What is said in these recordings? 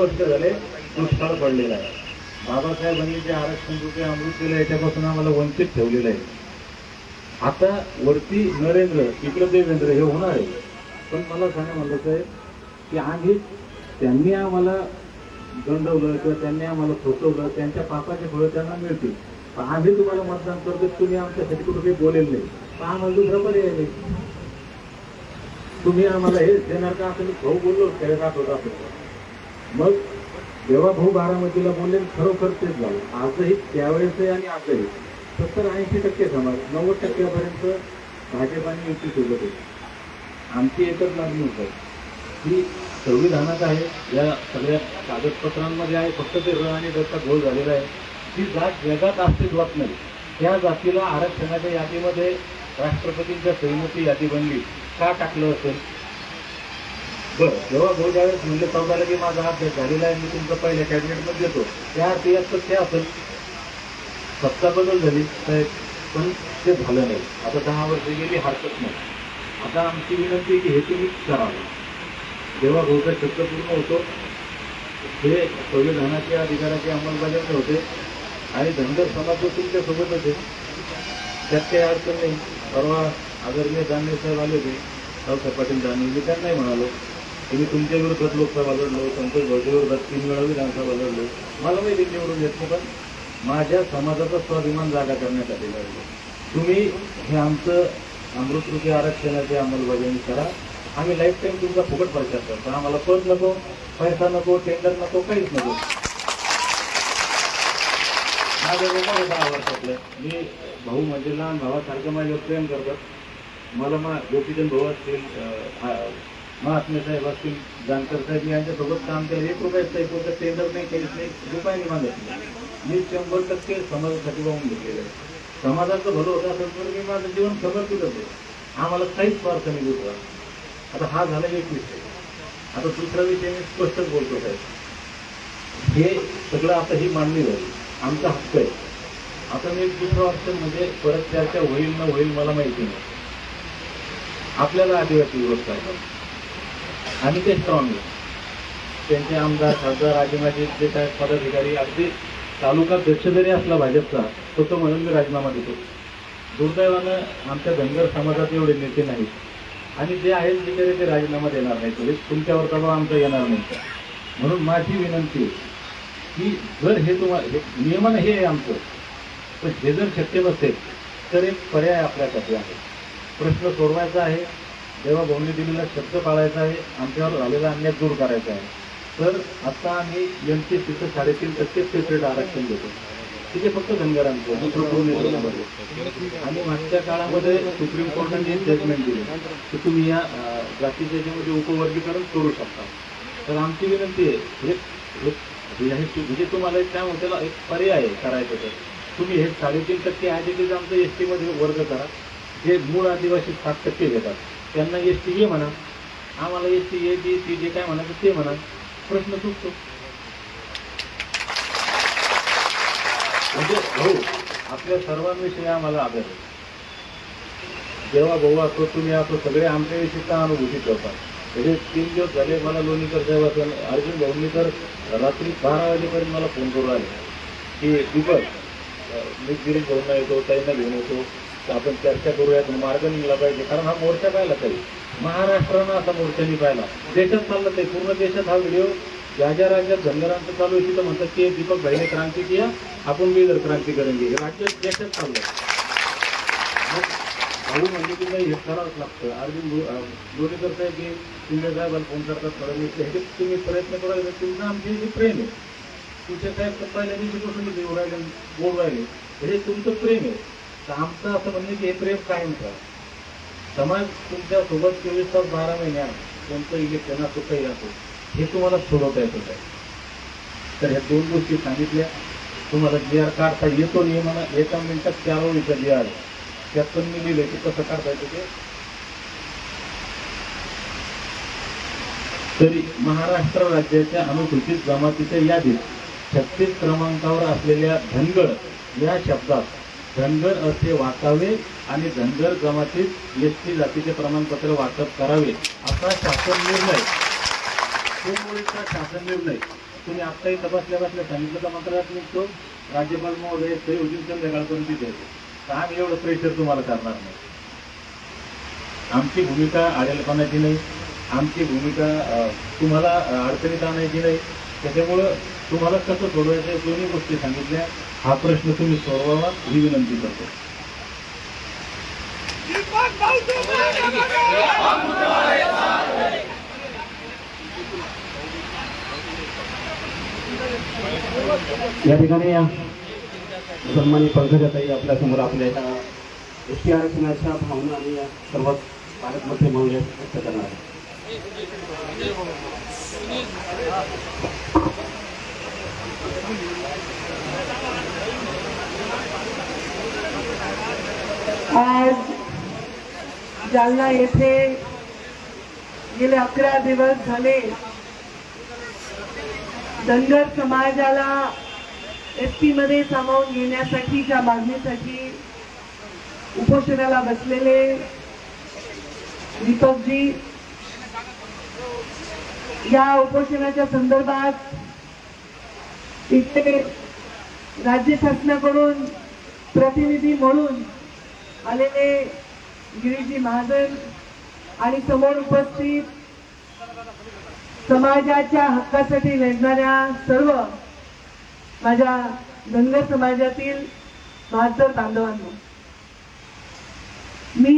वर्ष झाले दुष्काळ पडलेला आहे. बाबासाहेबांनी जे आरक्षण रुपये अमृत केलं याच्यापासून आम्हाला वंचित ठेवलेलं आहे. आता वरती नरेंद्र इकडे देवेंद्र हे होणार आहे. पण मला सांगा म्हणलं साहेब की आम्ही त्यांनी आम्हाला गंडवलं किंवा त्यांनी आम्हाला फसवलं, त्यांच्या पापाचे फळं त्यांना मिळतील. पण आम्ही तुम्हाला मतदान करतो, तुम्ही आमच्यासाठी कुठे काही बोलेल नाही, पण आम्हाला दुसरा पर्याय नाही. तुम्ही आम्हाला हे देणार का असं मी भाऊ बोललो त्याला दाखवत असं. मग जेव्हा भाऊ बारामतीला बोलले खरोखर तेच झालं. आजही त्यावेळेस आणि आजही 70-80% समाज 90%पर्यंत भाजप आणि युती सोबत होते. आमची एकच मागणी होती की संविधानात आहे, या सगळ्या कागदपत्रांमध्ये आहे, फक्त ते र आणि रचा घोळ झालेला आहे. ती जात जगात अस्तित्वात नाही. त्या जातीला आरक्षणाच्या यादीमध्ये राष्ट्रपतींच्या सहमती यादी बनली का टाकलं असेल? बरं, जेव्हा भाऊ ज्यावेळेस म्हणजे 14 की माझा अभ्यास झालेला आहे, मी तुमचा पहिल्या कॅबिनेटमध्ये देतो, त्या अर्थी ते असेल सत्ता बदल झाली साहेब, पण ते झालं नाही. आता 10 वर्ष गेली, हरकत नाही. आता आमची विनंती की हे तुम्ही करावं. जेव्हा भाऊचा शब्द पूर्ण होतो हे संविधानाच्या अधिकाराची अंमलबजावणी होते आणि धनगर समाज तुमच्यासोबत होते, त्यात काही अडचण नाही. परवा आदरणीय दानवे साहेब आले होते, रावसाहेब पाटील दानवे, मी त्यांनाही म्हणालो तुम्ही तुमच्या विरोधात लोकसभा लढलो, संतोष भाऊच्या विरोधात 3 वेळा विधानसभा लढलो, मला माहिती निवडून येत नाही, पण माझ्या समाजाचा स्वाभिमान जागा करण्यासाठी लढलो. तुम्ही हे आमचं अमृतरूपी आरक्षणाची अंमलबजावणी करा. आम्ही लाईफ टाईम तुमचा फुकट प्रचार करतो. आम्हाला पद नको, पैसा नको, टेंडर नको, काहीच नको. माझं वेगळं 10 वर्षातलं मी भाऊ म्हणजे लहान भावासारखं माझ्यावर प्रेम करतात. मला गोपीचंद भाऊ असतील, महात्मे साहेब असतील, जानकर साहेब, मी यांच्यासोबत काम केलं. 1 रुपयाचं एक टेंडर नाही, काहीच नाही, रुपयाने मागत नाही. मी 100% समाजासाठी वाहून घेतलेलं आहे. समाजाचं भलं होतं असेल तर मी माझं जीवन समर्पित होते. आम्हाला काहीच स्वार्थ नाही दुसरा. आता हा झाला एक विषय. आता दुसरा विषय मी स्पष्टच बोलतो साहेब, हे सगळं आता ही मांडणी झाली, आमचा हक्क आहे. आता मी दुसरं ऑप्शन म्हणजे परत चर्चा होईल ना होईल मला माहिती नाही. आपल्याला आदिवासी विरोध करतात आणि ते स्ट्रॉंग आहे. त्यांचे आमदार, खासदार, आदिवासी जे काय पदाधिकारी, अगदी तालुकाध्यक्ष जरी असला भाजपचा तो म्हणून मी राजीनामा देतो. दुर्दैवानं आमच्या धनगर समाजात एवढे नेते नाहीत आणि जे आहेत बिचारे ते राजीनामा देणार नाही. तरी तुमच्यावर दबाव आमचा येणार नाही. म्हणून माझी विनंती की जर हे तुम्हाला नियमन हे आहे आमचं, पण हे जर शक्य नसेल तर एक पर्याय आपल्यासाठी आहे. प्रश्न सोडवायचा आहे, जेव्हा भाऊंनी दिलेला शब्द पाळायचा आहे, आमच्यावर झालेला अन्याय दूर करायचा आहे. तर आता आम्ही MPSCचं 3.5% सेपरेट आरक्षण देतो. तिथे फक्त धनगरांचं, दुसरं पूर्ण. आणि मागच्या काळामध्ये सुप्रीम कोर्टाने जजमेंट दिले की तुम्ही या जातीच्या याच्यामध्ये उपवर्गीकरण करू शकता. तर आमची विनंती आहे म्हणजे तुम्हाला एक काय त्याला एक पर्याय करायचं तर तुम्ही हे 3.5% ॲज आमचं ST मध्ये वर्ग करा. जे मूळ आदिवासी 7% घेतात त्यांना ST हे म्हणा, आम्हाला ST A B C जे काय म्हणायचं ते म्हणा, प्रश्न सुटतो. म्हणजे भाऊ आपल्या सर्वांविषयी आम्हाला आदर आहे. जेव्हा भाऊ असतो, तुम्ही असतो, सगळे आमच्याविषयी का अनुभूती करतात. म्हणजे 3 दिवस झाले मला लोणीकर साहेब असेल, अर्जुन भाऊंनी तर रात्री 12 वाजेपर्यंत मला फोन करून आले की दीपक मी गिरीश भाऊंना येतो, ताईंना घेऊन येतो, आपण चर्चा करूयात, मार्ग निघला पाहिजे. कारण हा मोर्चा पाहिला तरी महाराष्ट्रानं असा मोर्चानी पाहिला, देशात चालला ते पूर्ण देशात. हा व्हिडिओ ज्या ज्या राज्यात धनगरांचं चालू आहे तिथं म्हणतात की दीपक भाईने क्रांती किया, आपण भी इधर क्रांती करेंगे. हे राज्यात देशात चाललंय. भाऊ म्हणजे की नाही हे करावंच लागतं. अर्जुन लोणीकर साहेब की शिंदे साहेबाला फोन करतात, फडणवीस हे तुम्ही प्रयत्न करायला, तुमचं आमचे जे प्रेम आहे. तुमच्या साहेब पहिल्या दिवशीपासून देऊ राहिले, बोल राहिले, हे तुमचं प्रेम आहे. तर आमचं असं म्हणणं की हे प्रेम कायम करा. समाज तुमच्या सोबत 24 तास 12 महिन्यात कोणतं इलेक्शन असो काही असो हे तुम्हाला सोडवता येतं काय. तर ह्या 2 गोष्टी सांगितल्या. तुम्हाला GR काढता येतो नाही मला, 1 मिनिटात 4 ओळीचा GR त्यात पण मी लिहिलं की कसं काढता येतं ते. तरी महाराष्ट्र राज्याच्या अनुसूचित जमातीच्या यादीत 36 क्रमांकावर असलेल्या धनगर या शब्दात धनगर असे वाचावे आणि धनगर जमातीत ST जातीचे प्रमाणपत्र वाटप करावे असा शासन निर्णय, शासन निर्णय तुम्ही आत्ताही तपासल्या बसल्या सांगितलं तर मंत्रालयात निघतो, राज्यपाल महोदय सही होतील संध्याकाळपर्यंत द्यायचे, तर आम्ही एवढं प्रेशर तुम्हाला करणार नाही. आमची भूमिका आडेलपणाची नाही, आमची भूमिका तुम्हाला अडचणीत आणायची नाही. त्याच्यामुळं तुम्हाला कसं सोडवायचं दोन्ही गोष्टी सांगितल्या. हा प्रश्न तुम्ही सोडवावा ही विनंती करतो. या ठिकाणी सन्माननीय पंकजाताई आपल्या समोर आपल्या एसटी आरक्षणाच्या भावना आणि सर्वात पालकमंत्री म्हणून व्यक्त करणार आहे. आज जालना येथे गेले 11 दिवस झाले धनगर समाजाला एसटी मध्ये सामावून घेण्यासाठीच्या मागणीसाठी उपोषणाला बसलेले दीपकजी, या उपोषणाच्या संदर्भात इथे राज्य शासनाकडून प्रतिनिधी म्हणून आलेले गिरीजी महाजन आणि समोर उपस्थित समाजाच्या हक्कासाठी लढणाऱ्या सर्व माझ्या धनगर समाजातील बहादर बांधवांनो, मी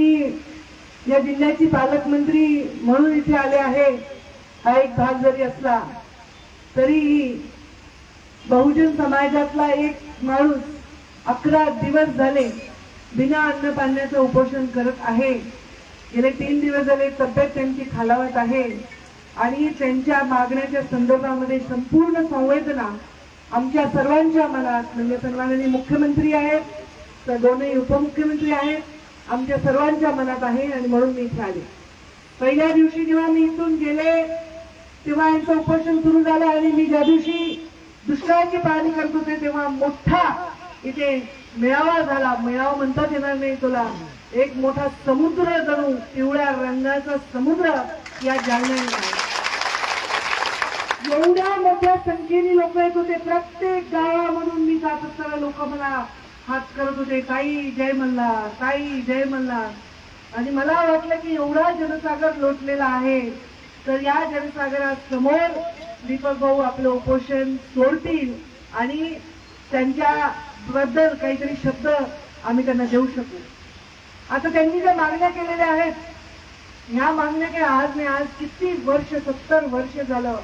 या जिल्ह्याची पालकमंत्री म्हणून इथे आले आहे. हा एक भाग जरी असला तरीही बहुजन समाजातला एक माणूस 11 दिवस झाले बिना अन्न पाण्याचं उपोषण करत आहे. गेले 3 दिवस झाले तब्येत त्यांची खालावत आहे आणि त्यांच्या मागण्याच्या संदर्भामध्ये संपूर्ण संवेदना आमच्या सर्वांच्या मनात, म्हणजे सन्माननीय मुख्यमंत्री आहेत, तर दोन्ही उपमुख्यमंत्री आहेत, आमच्या सर्वांच्या मनात आहे आणि म्हणून मी इथे आले. पहिल्या दिवशी जेव्हा मी इथून गेले तेव्हा यांचं उपोषण सुरू झालं आणि मी ज्या दिवशी दुष्काळाची पाहणी करत होते तेव्हा मोठा इथे मेळावा झाला. मेळावा म्हणतात येणार नाही तुला, एक मोठा समुद्र, जणू पिवळ्या रंगाचा समुद्र या जालन्यात. एवढ्या मोठ्या संख्येने लोक येत होते. प्रत्येक गावामधून मी जात असताना लोक मला हात करत होते, ताई जय मल्हार, ताई जय मल्हार. आणि मला वाटलं की एवढा जनसागर लोटलेला आहे तर या जनसागरासमोर दीपक भाऊ आपलं उपोषण सोडतील आणि त्यांच्या बद्दल काहीतरी शब्द आम्ही त्यांना देऊ शकू. आता त्यांनी ज्या मागण्या केलेल्या आहेत, ह्या मागण्या काही आज नाही, आज किती वर्ष, 70 वर्ष झालं.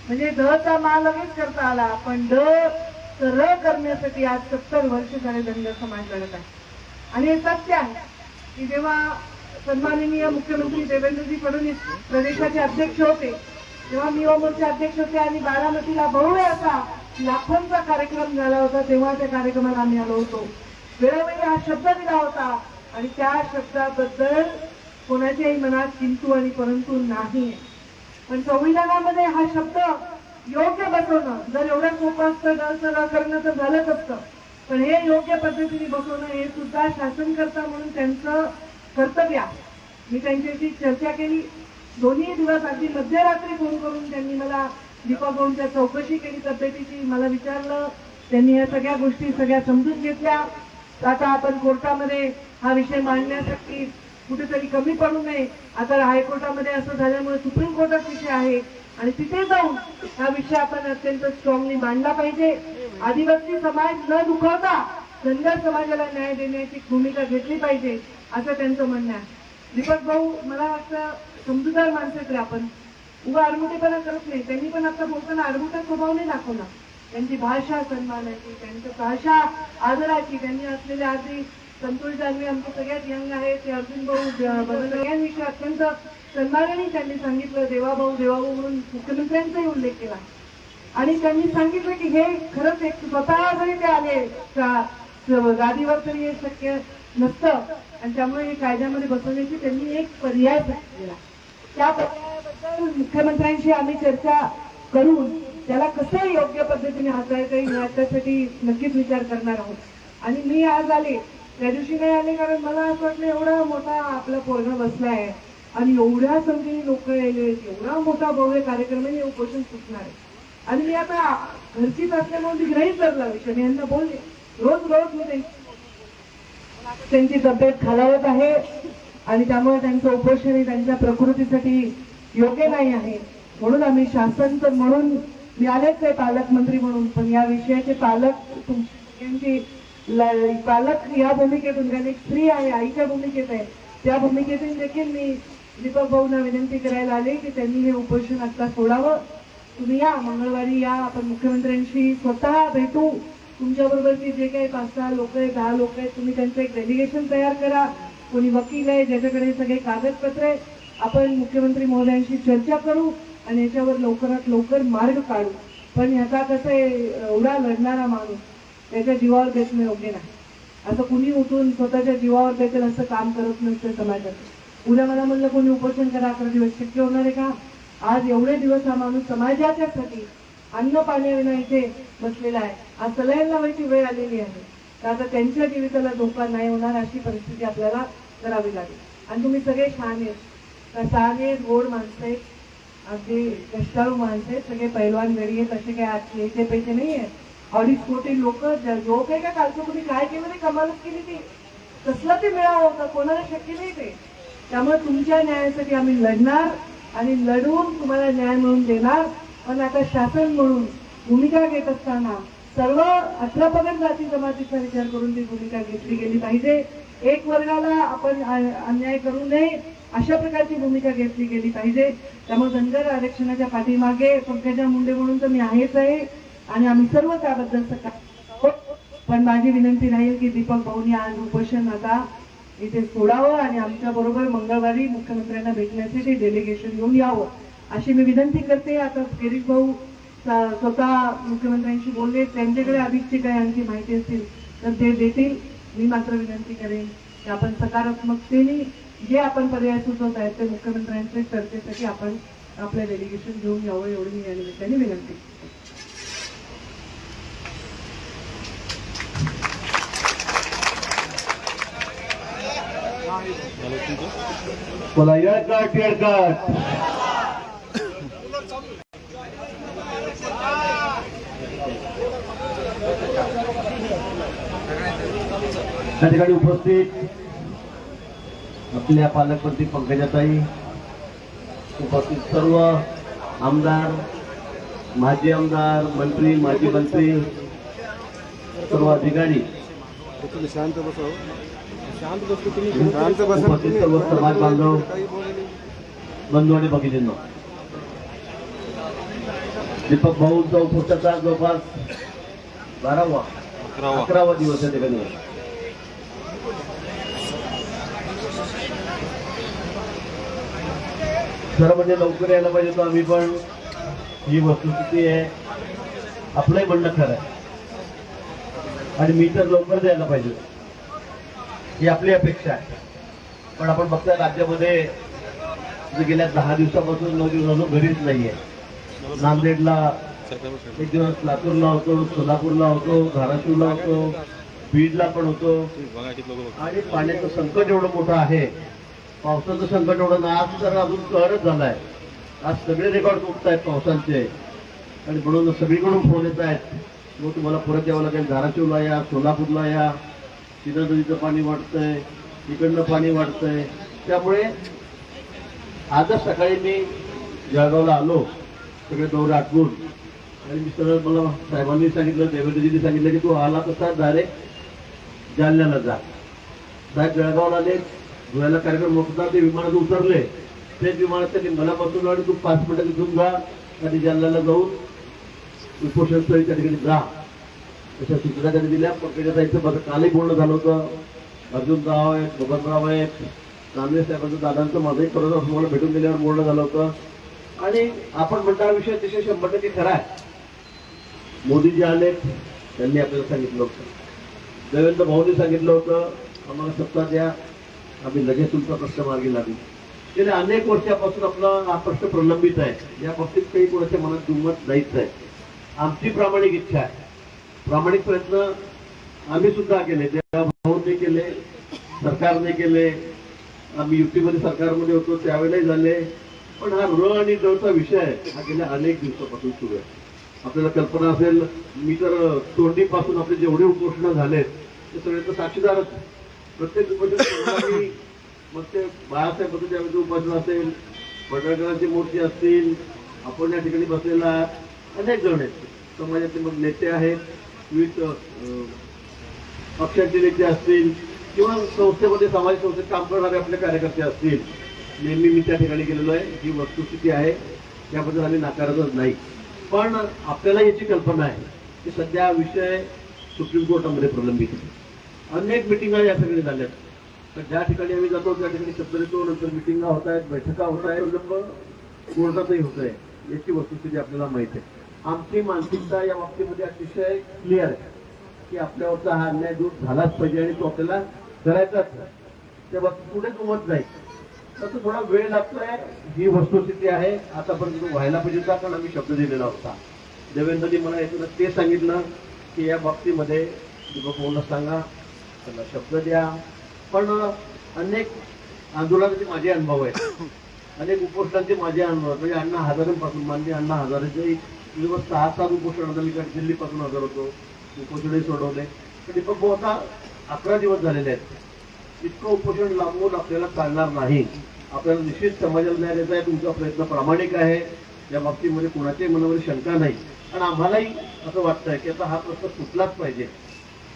म्हणजे चा मा लगेच करता आला, पण र करण्यासाठी आज 70 वर्ष झाले धनगर समाज लढत आहे. आणि हे सत्य आहे की जेव्हा सन्माननीय मुख्यमंत्री देवेंद्रजी फडणवीस प्रदेशाचे अध्यक्ष होते तेव्हा मी ओमोर्चे अध्यक्ष होते आणि बारामतीला भव्य असा लाखोंचा कार्यक्रम झाला होता. तेव्हा त्या कार्यक्रमाला आम्ही आलो होतो. वेळोवेळी हा शब्द दिला होता आणि त्या शब्दाबद्दल कोणाच्याही मनात किंतु आणि परंतु नाही. पण संविधानामध्ये हा शब्द योग्य बसवणं जर एवढं सोपं असतं तर करणं तर झालंच असतं, पण हे योग्य पद्धतीने बसवणं हे सुद्धा शासनकर्ता म्हणून त्यांचं कर्तव्य आहे. मी त्यांच्याशी चर्चा केली. दोन्ही दिवस अगदी मध्यरात्री फोन करून त्यांनी मला दीपक भाऊंच्या चौकशी केली, तब्येतीची मला विचारलं. त्यांनी या सगळ्या गोष्टी सगळ्या समजून घेतल्या. आता आपण कोर्टामध्ये हा विषय मांडण्यासाठी कुठेतरी कमी पडू नये. आता हायकोर्टामध्ये असं झाल्यामुळे सुप्रीम कोर्टात विषय आहे आणि तिथे जाऊन हा विषय आपण अत्यंत स्ट्रॉंगली मांडला पाहिजे. आदिवासी समाज न दुखावता धनगर समाजाला न्याय देण्याची भूमिका घेतली पाहिजे असं त्यांचं म्हणणं आहे. दीपक भाऊ मला वाटतं समजूतदार माणसाकडे आपण उगा आडमुठेपणा करत नाही. त्यांनी पण आता बोलताना आडमुठा स्वभाव नाही दाखवला. त्यांची भाषा सन्मानाची, त्यांची भाषा आदराची, त्यांनी असलेल्या आधी संतोष दानवे आमचे सगळ्यात यंग आहेत, ते अर्जुन भाऊ सगळ्यांविषयी अत्यंत सन्मानाने त्यांनी सांगितलं. देवाभाऊ देवाभाऊ म्हणून मुख्यमंत्र्यांचाही उल्लेख केला आणि त्यांनी सांगितलं की हे खरंच एक स्वतः जरी ते आले गादीवर तरी हे शक्य नसतं आणि त्यामुळे हे कायद्यामध्ये बसवण्याची त्यांनी एक पर्याय दिला. त्या पर्यायाबद्दल मुख्यमंत्र्यांशी आम्ही चर्चा करून त्याला कसं योग्य पद्धतीने हाताळता येईल याच्यासाठी नक्कीच विचार करणार आहोत. आणि मी आज आले, त्या दिवशी नाही आले कारण मला असं वाटलं एवढा मोठा आपला पोरगा बसलाय आणि एवढ्या संख्येने लोक यायले, एवढा मोठा भव्य कार्यक्रम आहे, उपोषण सुटणार आहे. आणि मी आता घरचीच असल्यामुळे मी ग्रहीत धरला विषय. मी यांना बोलले रोज मी त्यांची तब्येत खालावत आहे आणि त्यामुळे त्यांचं उपोषण हे त्यांच्या प्रकृतीसाठी योग्य नाही आहे. म्हणून आम्ही शासन तर म्हणून मी आलेच आहे पालकमंत्री म्हणून, पण या विषयाचे पालक या भूमिकेतून, कारण एक स्त्री आहे आईच्या भूमिकेत आहे, त्या भूमिकेतून देखील मी दीपक भाऊंना विनंती करायला आले की त्यांनी हे उपोषण आता सोडावं. तुम्ही या मंगळवारी या, आपण मुख्यमंत्र्यांशी स्वतः भेटू. तुमच्याबरोबरची जे काही 5-6 लोक आहेत, 10 लोक आहेत, तुम्ही त्यांचं एक डेलिगेशन तयार करा. कोणी वकील आहे ज्याच्याकडे सगळे कागदपत्र आहे, आपण मुख्यमंत्री महोदयांशी चर्चा करू आणि याच्यावर लवकरात लवकर मार्ग काढू. पण ह्याचा कसं आहे, एवढा लढणारा माणूस त्याच्या जीवावर देणं योग्य नाही. असं कुणी उठून स्वतःच्या जीवावर देतील असं काम करत नसतं समाजात. उद्या मला म्हणलं कोणी उपोषण करा 11 दिवस, शक्य होणार आहे का? आज एवढे दिवस हा माणूस समाजाच्यासाठी अन्न पाण्याविना इथे बसलेला आहे. आज सलाईन लावायची वेळ आलेली आहे. तर आता त्यांच्या जीविताला धोका नाही होणार अशी परिस्थिती आपल्याला करावी लागेल. आणि तुम्ही सगळे शहाणे आहेत, शहाणे गोड माणसं आहेत, अगदी कष्टाळू माणसं आहेत, सगळे पैलवान गडी आहेत, असे काही आज याचे पैसे नाही आहेत. 2.5 कोटी लोक जो काही का कालचं कुणी काय केलं ते कमालच केली ती. कसलं ते मिळावं होतं, कोणाला शक्य नाही ते. त्यामुळे तुमच्या न्यायासाठी आम्ही लढणार आणि लढून तुम्हाला न्याय मिळवून देणार. पण आता शासन म्हणून भूमिका घेत असताना सर्व 18 पगड जाती जमातीचा विचार करून ती भूमिका घेतली गेली पाहिजे. एक वर्गाला आपण अन्याय करू नये अशा प्रकारची भूमिका घेतली गेली पाहिजे. त्यामुळे धनगर आरक्षणाच्या पाठीमागे पंकजा मुंडे म्हणून तर मी आहेच आहे आणि आम्ही सर्व त्याबद्दल सकाळ. पण माझी विनंती राहील की दीपक भाऊंनी आज उपोषण आता इथे सोडावं आणि आमच्या बरोबर मंगळवारी मुख्यमंत्र्यांना भेटण्यासाठी डेलिगेशन घेऊन यावं अशी मी विनंती करते. आता गिरीश भाऊ स्वतः मुख्यमंत्र्यांशी बोलले, त्यांच्याकडे अधिकची काही आणखी माहिती असतील तर ते देतील. मी मात्र विनंती करेन की आपण सकारात्मकतेने जे आपण पर्याय सुचवत आहेत ते मुख्यमंत्र्यांच्या चर्चेसाठी आपण आपलं डेलिगेशन घेऊन यावं एवढी मी या निमित्ताने विनंती करते. बोला येळकट येळकट. त्या ठिकाणी उपस्थित आपल्या पालकमंत्री पंकजाताई, उपस्थित सर्व आमदार, माजी आमदार, मंत्री, माजी मंत्री, सर्व अधिकारी, उपस्थित सर्व समाज बांधव, बंधू आणि भगिनींनो, दीपक भाऊंचा उपोषणाचा जवळपास 11वा दिवस या ठिकाणी. खरं म्हणजे लवकर यायला पाहिजे तर आम्ही पण, ही वस्तुस्थिती आहे, आपलंही म्हणणं खरं आहे आणि मी तर लवकर द्यायला पाहिजे ही आपली अपेक्षा आहे. पण आपण बघताय राज्यामध्ये गेल्या 10 दिवसापासून 9 दिवसापासून घरीच नाहीये. नांदेडला एक दिवस, लातूरला होतो, सोलापूरला होतो, धाराशिवला होतो, बीडला पण होतो. आणि पाण्याचं संकट एवढं मोठं आहे, पावसाचं संकट एवढं ना, आज तर अजून कहरच झालाय. आज सगळे रेकॉर्ड तुटतायत पावसांचे आणि म्हणून सगळीकडून फोन येत आहेत, मग तुम्हाला परत यावं लागेल, धाराशिवला या, सोलापूरला या, सीना नदीचं पाणी वाढतंय, इकडनं पाणी वाढतंय. त्यामुळे आजच सकाळी मी जळगावला आलो, सगळे दौरे आटवून, आणि मी सरळ मला साहेबांनी सांगितलं, देवेंद्रजींनी सांगितलं की तू आला तसा डायरेक्ट जालन्याला जा. साहेब जळगावला आले, धुळ्याला कार्यक्रम होता, ते विमानात उतरले, तेच विमानात त्यांनी मला बसून आणि तू 5 मिनिटात इथून जा आणि जालन्याला जाऊन उपोषण स्थळी त्या ठिकाणी जा, अशा सूचना त्यांनी दिल्या. पंकजा ताईचं माझं कालही बोलणं झालं होतं. अर्जुनराव आहेत, बबनराव आहेत, नांदे साहेबांचं, दादांचं माझंही परत तुम्हाला भेटून गेल्यावर बोलणं झालं होतं. आणि आपण म्हणणारा विषय अतिशय 100% खरा आहे. मोदीजी आले, त्यांनी आपल्याला सांगितलं होतं, देवेंद्र भाऊंनी सांगितलं होतं आम्हाला सत्ता द्या, आम्ही लगेच तुमचा प्रश्न मार्गी लागू. गेल्या अनेक वर्षापासून आपला हा प्रश्न प्रलंबित आहे. या बाबतीत काही कोणाच्या मनात दुमत नाहीच आहे. आमची प्रामाणिक इच्छा आहे, प्रामाणिक प्रयत्न आम्ही सुद्धा केले, भाऊंनी केले, सरकारने केले, आम्ही युतीमध्ये सरकारमध्ये होतो त्यावेळेलाही झाले. पण हा र आणि डचा विषय हा गेल्या अनेक दिवसापासून सुरू आहे. आपल्याला कल्पना असेल मीटर तोंडीपासून आपले जेवढे उपोषण झालेत ते सगळे तर साक्षीदारच. प्रत्येक उपोषण सोडणारी, मग ते बाळासाहेब बद्दल उपोषण असेल, पडळकरांची मूर्ती असतील, आपण या ठिकाणी बसलेला अनेक जण आहेत, समाजाचे मग नेते आहेत, विविध पक्षाचे नेते असतील किंवा संस्थेमध्ये समाज संस्थेत काम करणारे आपले कार्यकर्ते असतील. नेहमी मी त्या ठिकाणी गेलेलो आहे. ही वस्तुस्थिती आहे, त्याबद्दल आम्ही नाकारतच नाही. पण आपल्याला याची कल्पना आहे की सध्या विषय सुप्रीम कोर्टामध्ये प्रलंबित आहे. अनेक मिटिंगा या ठिकाणी झाल्यात. तर ज्या ठिकाणी आम्ही जातो त्या ठिकाणी शब्द देतो, नंतर मिटिंगा होत आहेत, बैठका होत आहेत, कोर्टातही होत आहे. याची वस्तुस्थिती आपल्याला माहिती आहे. आमची मानसिकता या बाबतीमध्ये अतिशय क्लिअर आहे की आपल्यावरचा हा अन्याय दूर झालाच पाहिजे आणि तो आपल्याला करायचाच आहे. त्या बाबतीत पुढे जमत नाही. तसं थोडा वेळ लागतोय, ही वस्तुस्थिती आहे. आतापर्यंत तो व्हायला पाहिजे होता, कारण आम्ही शब्द दिलेला होता. देवेंद्रजी मला यातून ते सांगितलं की या बाबतीमध्ये दीपक भाऊंना सांगा, त्यांना शब्द द्या. पण अनेक आंदोलनाचे माझे अनुभव आहेत, अनेक उपोषणांचे माझे अनुभव. म्हणजे अण्णा हजारेपासून, माननीय अण्णा हजारेचे 6-7 उपोषण होतं. मी दिल्लीपासून हजर होतो, उपोषणही सोडवले. तर दीपक भाऊ आता 11 दिवस झालेले आहेत. इतकं उपोषण लांबून आपल्याला चालणार नाही. आपल्याला निश्चित समाजाला न्याय द्यायचा आहे. तुमचा प्रयत्न प्रामाणिक आहे, या बाबतीमध्ये कोणाच्याही मनामध्ये शंका नाही. आणि आम्हालाही असं वाटतंय की आता हा प्रश्न सुटलाच पाहिजे.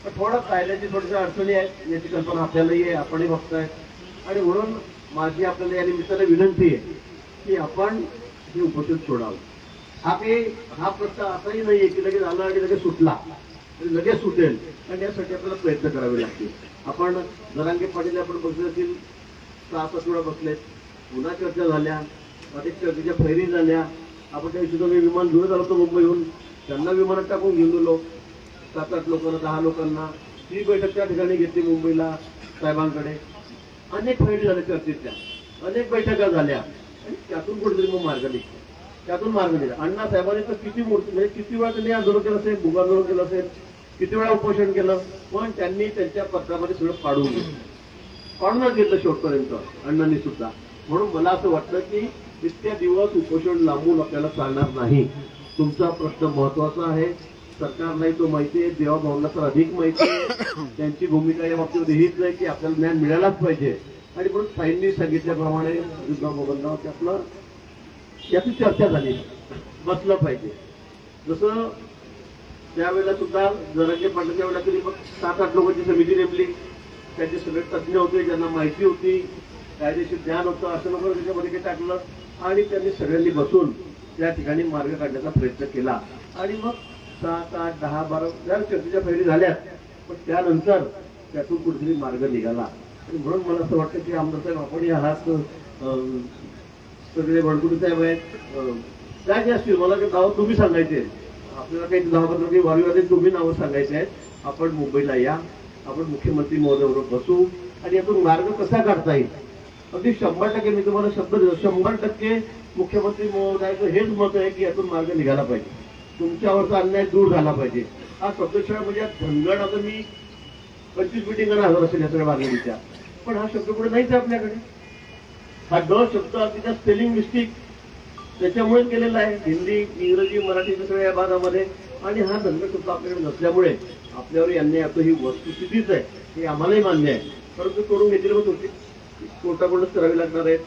पण थोडं कायद्याची थोड्याशा अडचणी आहेत, याची कल्पना आपल्यालाही आहे, आपणही बघताय. आणि म्हणून माझी आपल्याला या निमित्ताने विनंती आहे की आपण हे उपोषण सोडावं. हा प्रश्न असाही नाहीये की लगेच आला आणि लगेच सुटला, लगेच सुटेल. आणि यासाठी आपल्याला प्रयत्न करावे लागतील. आपण जरांगे पाटील आपण बसले 6-7 वेळा बसलेत, पुन्हा चर्चा झाल्या, अनेक चर्चेच्या फैरी झाल्या. आपण त्या दिवशी मी विमान घेऊन आलो होतो मुंबईहून, त्यांना विमानात टाकून घेऊन गेलो 7-8 लोकांना, 10 लोकांना. ही बैठक त्या ठिकाणी घेतली मुंबईला साहेबांकडे. अनेक फैरी झाल्या चर्चेच्या, अनेक बैठका झाल्या आणि त्यातून कुठेतरी मग मार्ग निघतो. त्यातून मार्ग निघा. अण्णा साहेबांनी तर किती मूर्ती, म्हणजे किती वेळा त्यांनी आंदोलन केलं असेल, भूक आंदोलन केलं असेल, किती वेळा उपोषण केलं, पण त्यांनी त्यांच्या पत्रामध्ये सगळं काढूनच घेतलं शेवटपर्यंत अण्णांनी सुद्धा. म्हणून मला असं वाटतं की इतक्या दिवस उपोषण लांबून आपल्याला चालणार नाही. तुमचा प्रश्न महत्वाचा आहे, सरकारलाही तो माहिती आहे, देवाभाऊंना तर अधिक माहिती आहे. त्यांची भूमिका या बाबतीमध्ये हीच आहे की आपल्याला ज्ञान मिळायलाच पाहिजे. आणि म्हणून साईंनी सांगितल्याप्रमाणे विद्वान की आपलं याची चर्चा झाली, बसलं पाहिजे. जसं त्यावेळेला सुद्धा जरांगे पाटलाच्या वेळेला तरी मग 7-8 लोकांची समिती नेमली. त्यांचे सगळे तज्ज्ञ होते, ज्यांना माहिती होती, कायदेशीर ज्ञान होतं, असं लोक त्याच्यामध्ये टाकलं. आणि त्यांनी सगळ्यांनी बसून त्या ठिकाणी मार्ग काढण्याचा प्रयत्न केला. आणि मग 7, 8, 10, 12 या चर्चेच्या फैरी झाल्यात. पण त्यानंतर त्यातून कुठेतरी मार्ग निघाला. आणि म्हणून मला असं वाटतं की आमदार साहेब आपण आहात, सगळे वडकुटे साहेब आहेत, काय जे असतील मला काही नावं तुम्ही सांगायचे. आपल्याला काही 10-15 काही वारीवादी तुम्ही नावं सांगायचे आहेत. आपण मुंबईला या, आपण मुख्यमंत्री महोदयाबरोबर बसू आणि यातून मार्ग कसा काढता येईल. अगदी 100% मी तुम्हाला शब्द देतो, 100% मुख्यमंत्री महोदयाचं हेच मत आहे की यातून मार्ग निघाला पाहिजे, तुमच्यावरचा अन्याय दूर झाला पाहिजे. हा शब्दशः म्हणजे धनगड, आता मी 25 मिटिंगांना हजर असेल या सगळ्या मागणीच्या, पण हा शब्द पुढे नाहीच आपल्याकडे. हा ड शब्द तिच्या स्पेलिंग मिस्टेक त्याच्यामुळे केलेला आहे, हिंदी, इंग्रजी, मराठी सगळ्या या भागामध्ये. आणि हा धनगड शब्द आपल्याकडे नसल्यामुळे आपल्यावर अन्याय होतो. ही वस्तुस्थितीच आहे, हे आम्हालाही मान्य आहे. परंतु करून घेतली मग होती कोर्टाकडूनच करावी लागणार आहेत.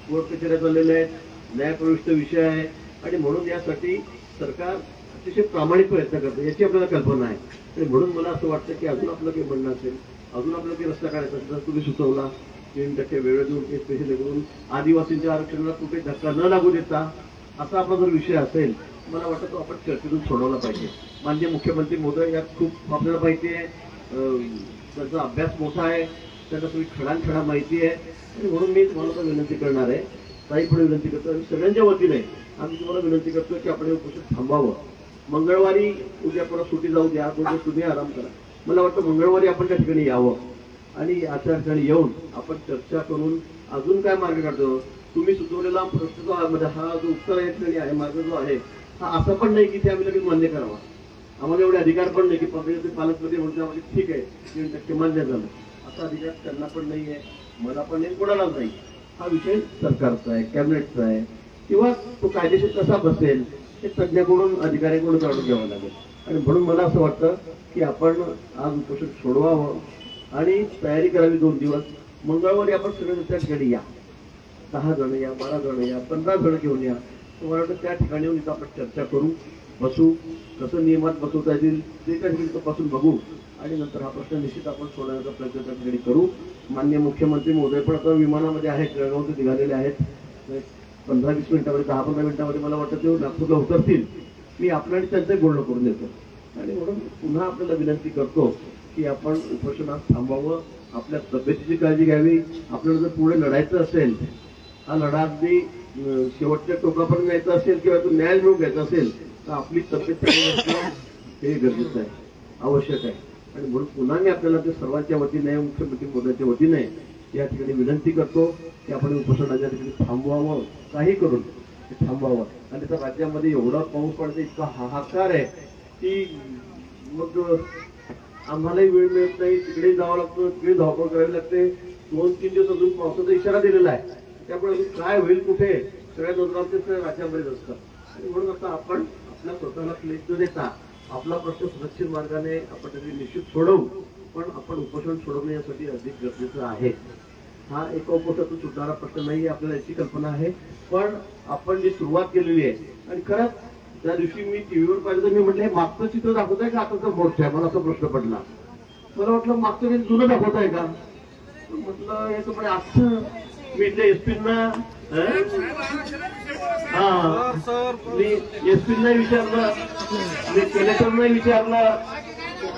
कोर्ट कचेऱ्या चाललेल्या आहेत, न्यायप्रविष्ट विषय आहे. आणि म्हणून यासाठी सरकार अतिशय प्रामाणिक प्रयत्न करतं, याची आपल्याला कल्पना आहे. आणि म्हणून मला असं वाटतं की अजून आपलं काही म्हणणं असेल, अजून आपल्याला काही रस्ता काढायचा असेल तर तुम्ही सुचवला 3% वेळ देऊन, स्पेशल करून आदिवासींच्या आरक्षणाला कुठे धक्का न लागू देता असा आपला जर विषय असेल, मला वाटतं तो आपण चर्चेतून सोडवला पाहिजे. माननीय मुख्यमंत्री महोदय यात खूप आपल्याला माहिती आहे, त्यांचा अभ्यास मोठा आहे, त्यांना सगळी खडानखडा माहिती आहे. आणि म्हणून मी तुम्हाला विनंती करणार आहे, ताई पुढे विनंती करतो, सगळ्यांच्या वतीने आम्ही तुम्हाला विनंती करतो की आपण हे उपोषण थांबावं. मंगळवारी उद्या परत सुट्टी जाऊ द्या, तुम्ही आराम करा. मला वाटतं मंगळवारी आपण त्या ठिकाणी यावं आणि अशा ठिकाणी येऊन आपण चर्चा करून अजून काय मार्ग काढतो. तुम्ही सुचवलेला प्रश्न जो हा जो उत्तर आहे, मार्ग जो आहे, हा असं पण नाही की ते आम्ही लगेच मान्य करावा. आम्हाला एवढे अधिकार पण नाही की पालकमध्ये म्हणतो आम्हाला ठीक आहे 3% मान्य झालं, असा अधिकार त्यांना पण नाही आहे, मला पण नाही, कोणालाच नाही. हा विषय सरकारचा आहे, कॅबिनेटचा आहे, किंवा तो कायदेशीर कसा बसेल हे तज्ज्ञाकडून अधिकाऱ्याकडून जाणून घ्यावं लागेल. आणि म्हणून मला असं वाटतं की आपण आज उपोषण सोडवावं आणि तयारी करावी. 2 दिवस मंगळवारी आपण सगळे त्या ठिकाणी या, 10 जण या, 12 जण या, 15 जण घेऊन या. मला वाटतं त्या ठिकाणी येऊन इथं आपण चर्चा करू, बसू, कसं नियमात बसवता येतील ते त्या ठिकाणी तपासून बघू आणि नंतर हा प्रश्न निश्चित आपण सोडवण्याचा प्रयत्न त्या ठिकाणी करू. माननीय मुख्यमंत्री महोदय पण आता विमानामध्ये आहेत, जळगाव ते निघालेले आहेत. 15-20 मिनिटामध्ये, 10-15 मिनिटामध्ये मला वाटतं ते नागपूरला उतरतील. मी आपल्याला त्यांचं बोलणं करून देतो आणि म्हणून पुन्हा आपल्याला विनंती करतो की आपण उपोषणात थांबावं, आपल्या तब्येतीची काळजी घ्यावी. आपल्याला जर पुढे लढायचं असेल, हा लढा अगदी शेवटच्या टोकापर्यंत न्यायचा असेल किंवा तो न्याय मिळवून घ्यायचा असेल तर आपली तब्येत चांगली असणं हे गरजेचं आहे, आवश्यक आहे. आणि म्हणून पुन्हा मी आपल्याला ते सर्वांच्या वतीने, मुख्यमंत्री मोदींच्या वतीने या ठिकाणी विनंती करतो की आपण उपोषणाच्या ठिकाणी थांबवावं, काही करून ते थांबवावं. आणि त्या राज्यामध्ये एवढा पाऊस पडतो, इतका हाहाकार आहे की मग आम्हालाही वेळ मिळत नाही, तिकडे जावं लागतं, तिकडे धावपळ करावी लागते. 2-3 दिवस अजून पावसाचा इशारा दिलेला आहे, त्यामुळे अजून काय होईल कुठे सगळ्या नोंदवते राज्यामध्येच असतात. आणि म्हणून आता आपण आपल्या स्वतःला क्लेश न देता आपला प्रश्न सुरक्षित मार्गाने आपण त्याची निश्चित सोडवू, पण आपण उपोषण सोडवणे यासाठी अधिक गरजेचं आहे. हा एका उपोषणातून सुटणारा प्रश्न नाही, आपल्याला याची कल्पना आहे. पण आपण जी सुरुवात केलेली आहे, आणि खरंच त्या दिवशी मी टीव्हीवर पाहिलं तर मी म्हटलं हे मागचं चित्र दाखवत आहे का आताचा मोर्चा आहे, मला असा प्रश्न पडला. मला वाटलं मागचं काही जुनं दाखवत आहे का, म्हटलं हे तर म्हणजे आजचं. मी इथल्या एसपींना एसपींना विचारलं, मी कलेक्टरना विचारलं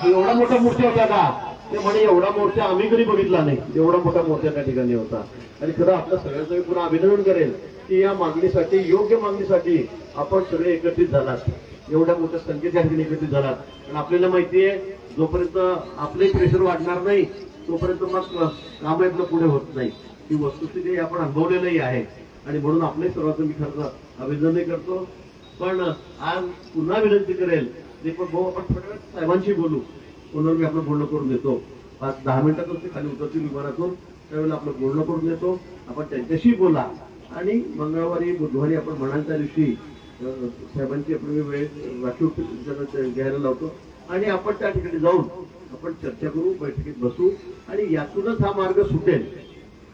एवढा मोठा मोर्चा होता का, ते म्हणे एवढा मोर्चा आम्ही कधी बघितला नाही, एवढा मोठा मोर्चा त्या ठिकाणी होता. आणि खरं आपल्या सगळ्यांचं मी पुन्हा अभिनंदन करेल की या मागणीसाठी, योग्य मागणीसाठी आपण सगळे एकत्रित झालात, एवढ्या मोठ्या संख्येत या ठिकाणी एकत्रित झालात. आणि आपल्याला माहिती आहे जोपर्यंत आपले प्रेशर वाढणार नाही तोपर्यंत मग काम आपलं पुढे होत नाही. ही वस्तुस्थिती आपण अनुभवलेलंही आहे. आणि म्हणून आपले सर्वांचं मी खरं अभिनंदन करतो. पण आज पुन्हा विनंती करेल दीपक भाऊ, आपण थोड्या वेळ साहेबांशी बोलू. पुन्हा मी आपलं बोलणं करून देतो. 5-10 मिनिटातच ते खाली उतरतील विमानातून, त्यावेळेला आपलं बोलणं करून देतो. आपण त्यांच्याशी बोला आणि मंगळवारी बुधवारी आपण म्हणाल त्या दिवशी साहेबांची आपण वेळ राखीव घ्यायला लावतो आणि आपण त्या ठिकाणी जाऊन आपण चर्चा करू, बैठकीत बसू आणि यातूनच हा मार्ग सुटेल.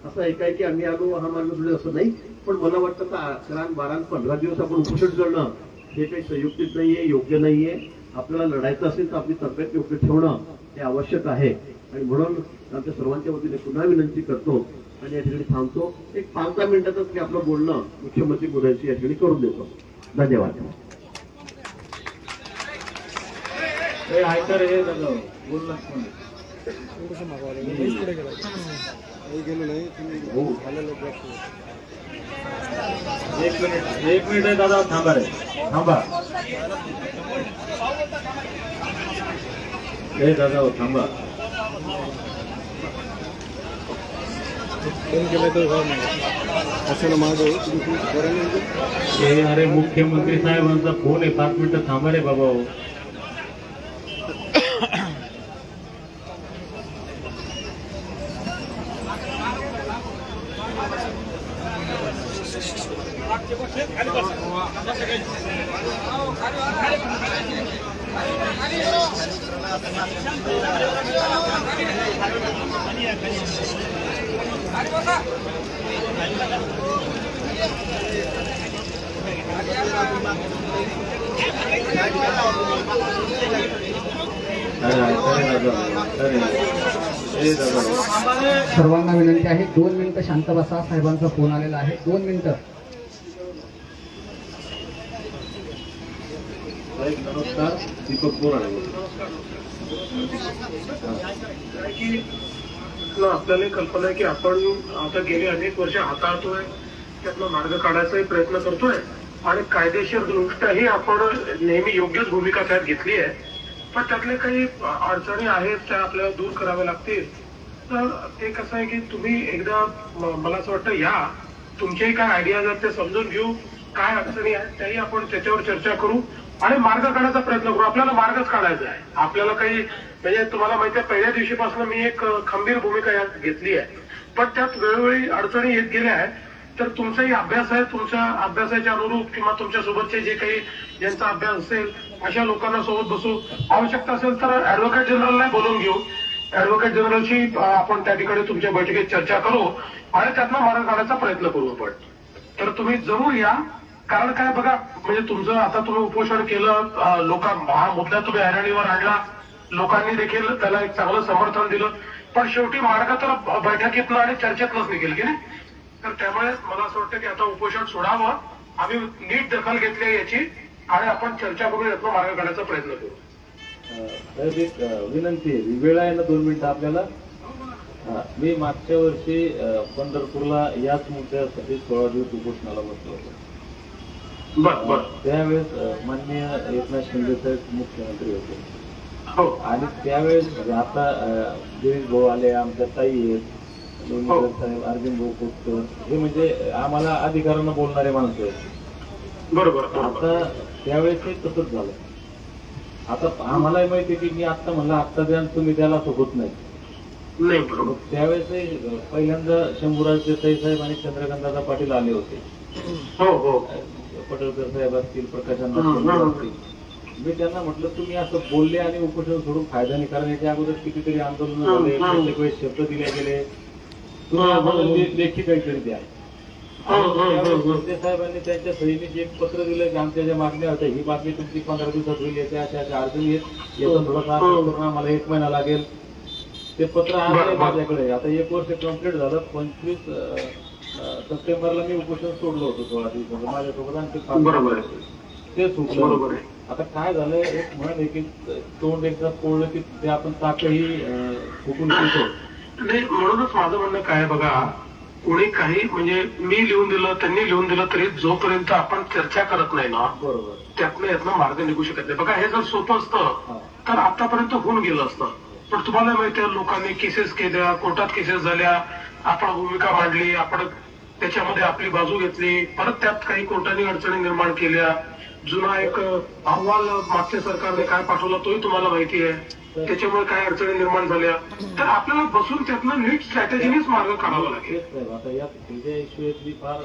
असं ऐकाय की आम्ही आलो हा मार्ग सुटेल असं नाही. पण मला वाटतं का 11-12-15 दिवस आपण उपोषण करणं हे काही संयुक्तित नाहीये, योग्य नाहीये. आपल्याला लढायचं असेल तर आपली तब्येत योग्य ठेवणं हे आवश्यक आहे. आणि म्हणून आमच्या सर्वांच्या वतीने पुन्हा विनंती करतो आणि या ठिकाणी थांबतो. एक 5-10 मिनिटातच मी आपलं बोलणं मुख्यमंत्री मोदींशी या ठिकाणी करून देतो. धन्यवाद. एक मिनिट आहे दादा, थांबा रे, थांबा. हे दादा थांबा. अरे मुख्यमंत्री साहेबांचा फोन आहे, 5 मिनिटं थांबा रे बाबा. सर्वांना विनंती आहे 2 मिनिटं शांत बसा. साहेबांचा फोन आलेला आहे, 2 मिनिटं. नमस्कार, दीपक बोरा. आपल्याला कल्पना आहे की आपण आता गेली अनेक वर्ष हाताळतोय, त्यातला मार्ग काढायचाही प्रयत्न करतोय आणि कायदेशीर दृष्ट्याही आपण नेहमी योग्यच भूमिका त्यात घेतली आहे. पण त्यातले काही अडचणी आहेत त्या आपल्याला दूर कराव्या लागतील. तर ते कसं आहे की तुम्ही एकदा मला असं वाटतं या तुमच्याही काय आयडियाज आहेत ते समजून घेऊ, काय अडचणी आहेत त्याही आपण त्याच्यावर चर्चा करू आणि मार्ग काढायचा प्रयत्न करू. आपल्याला मार्गच काढायचा आहे. आपल्याला काही म्हणजे तुम्हाला माहिती आहे पहिल्या दिवशीपासून मी एक खंबीर भूमिका यात घेतली आहे, पण त्यात वेळोवेळी अडचणी येत गेल्या आहेत. तर तुमचाही अभ्यास आहे, तुमच्या अभ्यासाच्या अनुरूप किंवा तुमच्या सोबतचे जे काही ज्यांचा अभ्यास असेल अशा लोकांना सोबत बसू, आवश्यकता असेल तर ऍडव्होकेट जनरलला बोलून घेऊ, ऍडव्होकेट जनरलशी आपण त्या ठिकाणी तुमच्या बैठकीत चर्चा करू आणि त्यातनं मार्ग काढायचा प्रयत्न करू आपण. तर तुम्ही जरूर या. कारण काय बघा, म्हणजे तुमचं आता तुम्ही उपोषण केलं, हा मुद्दा तुम्ही ऐरणीवर आणला, लोकांनी देखील त्याला एक चांगलं समर्थन दिलं, पण शेवटी मार्ग तर बैठकीतनं आणि चर्चेतनंच निघेल की नाही. तर त्यामुळे मला असं वाटतं की आता उपोषण सोडावं, आम्ही नीट दखल घेतली याची आणि आपण चर्चा करून यातनं मार्ग काढायचा प्रयत्न करू. साहेब एक विनंती आहे, वेळ आहे ना 2 मिनिटं आपल्याला. मी मागच्या वर्षी पंढरपूरला याच मुद्द्यासाठी 16 दिवस उपोषणाला बसलो होतो. बर. त्यावेळेस माननीय एकनाथ शिंदे साहेब मुख्यमंत्री होते. हो. आणि त्यावेळेस म्हणजे आता गिरीश भाऊ आले, आमच्या ताई आहेत, लोणीकर साहेब, अरविंद भाऊ खोतकर, हे म्हणजे आम्हाला अधिकारानं बोलणारे माणसं आहेत. बरोबर. आता त्यावेळेसही तसंच झालं. आता आम्हालाही माहिती आहे की मी आता म्हणलं आत्ता द्या तुम्ही द्यायला असं होत नाही. बरोबर. त्यावेळेसही पहिल्यांदा शंभूराज देसाई साहेब आणि चंद्रकांतदादा पाटील आले होते. हो. पटलकर साहेब असतील, प्रकाशांना असतील. मी त्यांना म्हटलं तुम्ही असं बोलले आणि उपोषण सोडून फायदा नाही, कारण याच्या अगोदर कितीतरी आंदोलन झाले, प्रत्येक वेळेस शब्द दिले गेले, तुम्ही आम्हाला लेखी काहीतरी द्या. शिंदे साहेबांनी त्यांच्या सहीने एक पत्र दिलं की आमच्या ज्या मागण्या होत्या, ही मागणी तुमची 15 दिवसात होईल, याच्या अशा अडचणी आहेत, याचा थोडासा करून आम्हाला 1 महिना लागेल. ते पत्र आहे माझ्याकडे. आता 1 वर्ष कंप्लीट झालं. 25 सप्टेंबरला मी उपोषण सोडलं होतं 16 दिवसाचं. माझ्यासोबत आणखी ते सुटलं. आता काय झालंय, एक म्हण आहे की तोंड एकदा पोळलं की ते आपण ताकही फुकून पितो. नाही, म्हणूनच माझं म्हणणं काय बघा, कोणी काही म्हणजे मी लिहून दिलं, त्यांनी लिहून दिलं, तरी जोपर्यंत आपण चर्चा करत नाही ना, बरोबर, त्यातनं यातनं मार्ग निघू शकत नाही. बघा, हे जर सोपं असतं तर आतापर्यंत होऊन गेलं असतं. पण तुम्हाला माहिती आहे, लोकांनी केसेस केल्या, कोर्टात केसेस झाल्या, आपण भूमिका मांडली, आपण त्याच्यामध्ये आपली बाजू घेतली, परत त्यात काही कोर्टाने अडचणी निर्माण केल्या. जुना एक अहवाल मागच्या सरकारने काय पाठवला तोही तुम्हाला माहिती आहे, त्याच्यामुळे काय अडचणी निर्माण झाल्या. तर आपल्याला बसून त्यातनं नीट स्ट्रॅटेजीनेच मार्ग काढावा लागेल. आता यात इश्यूची फार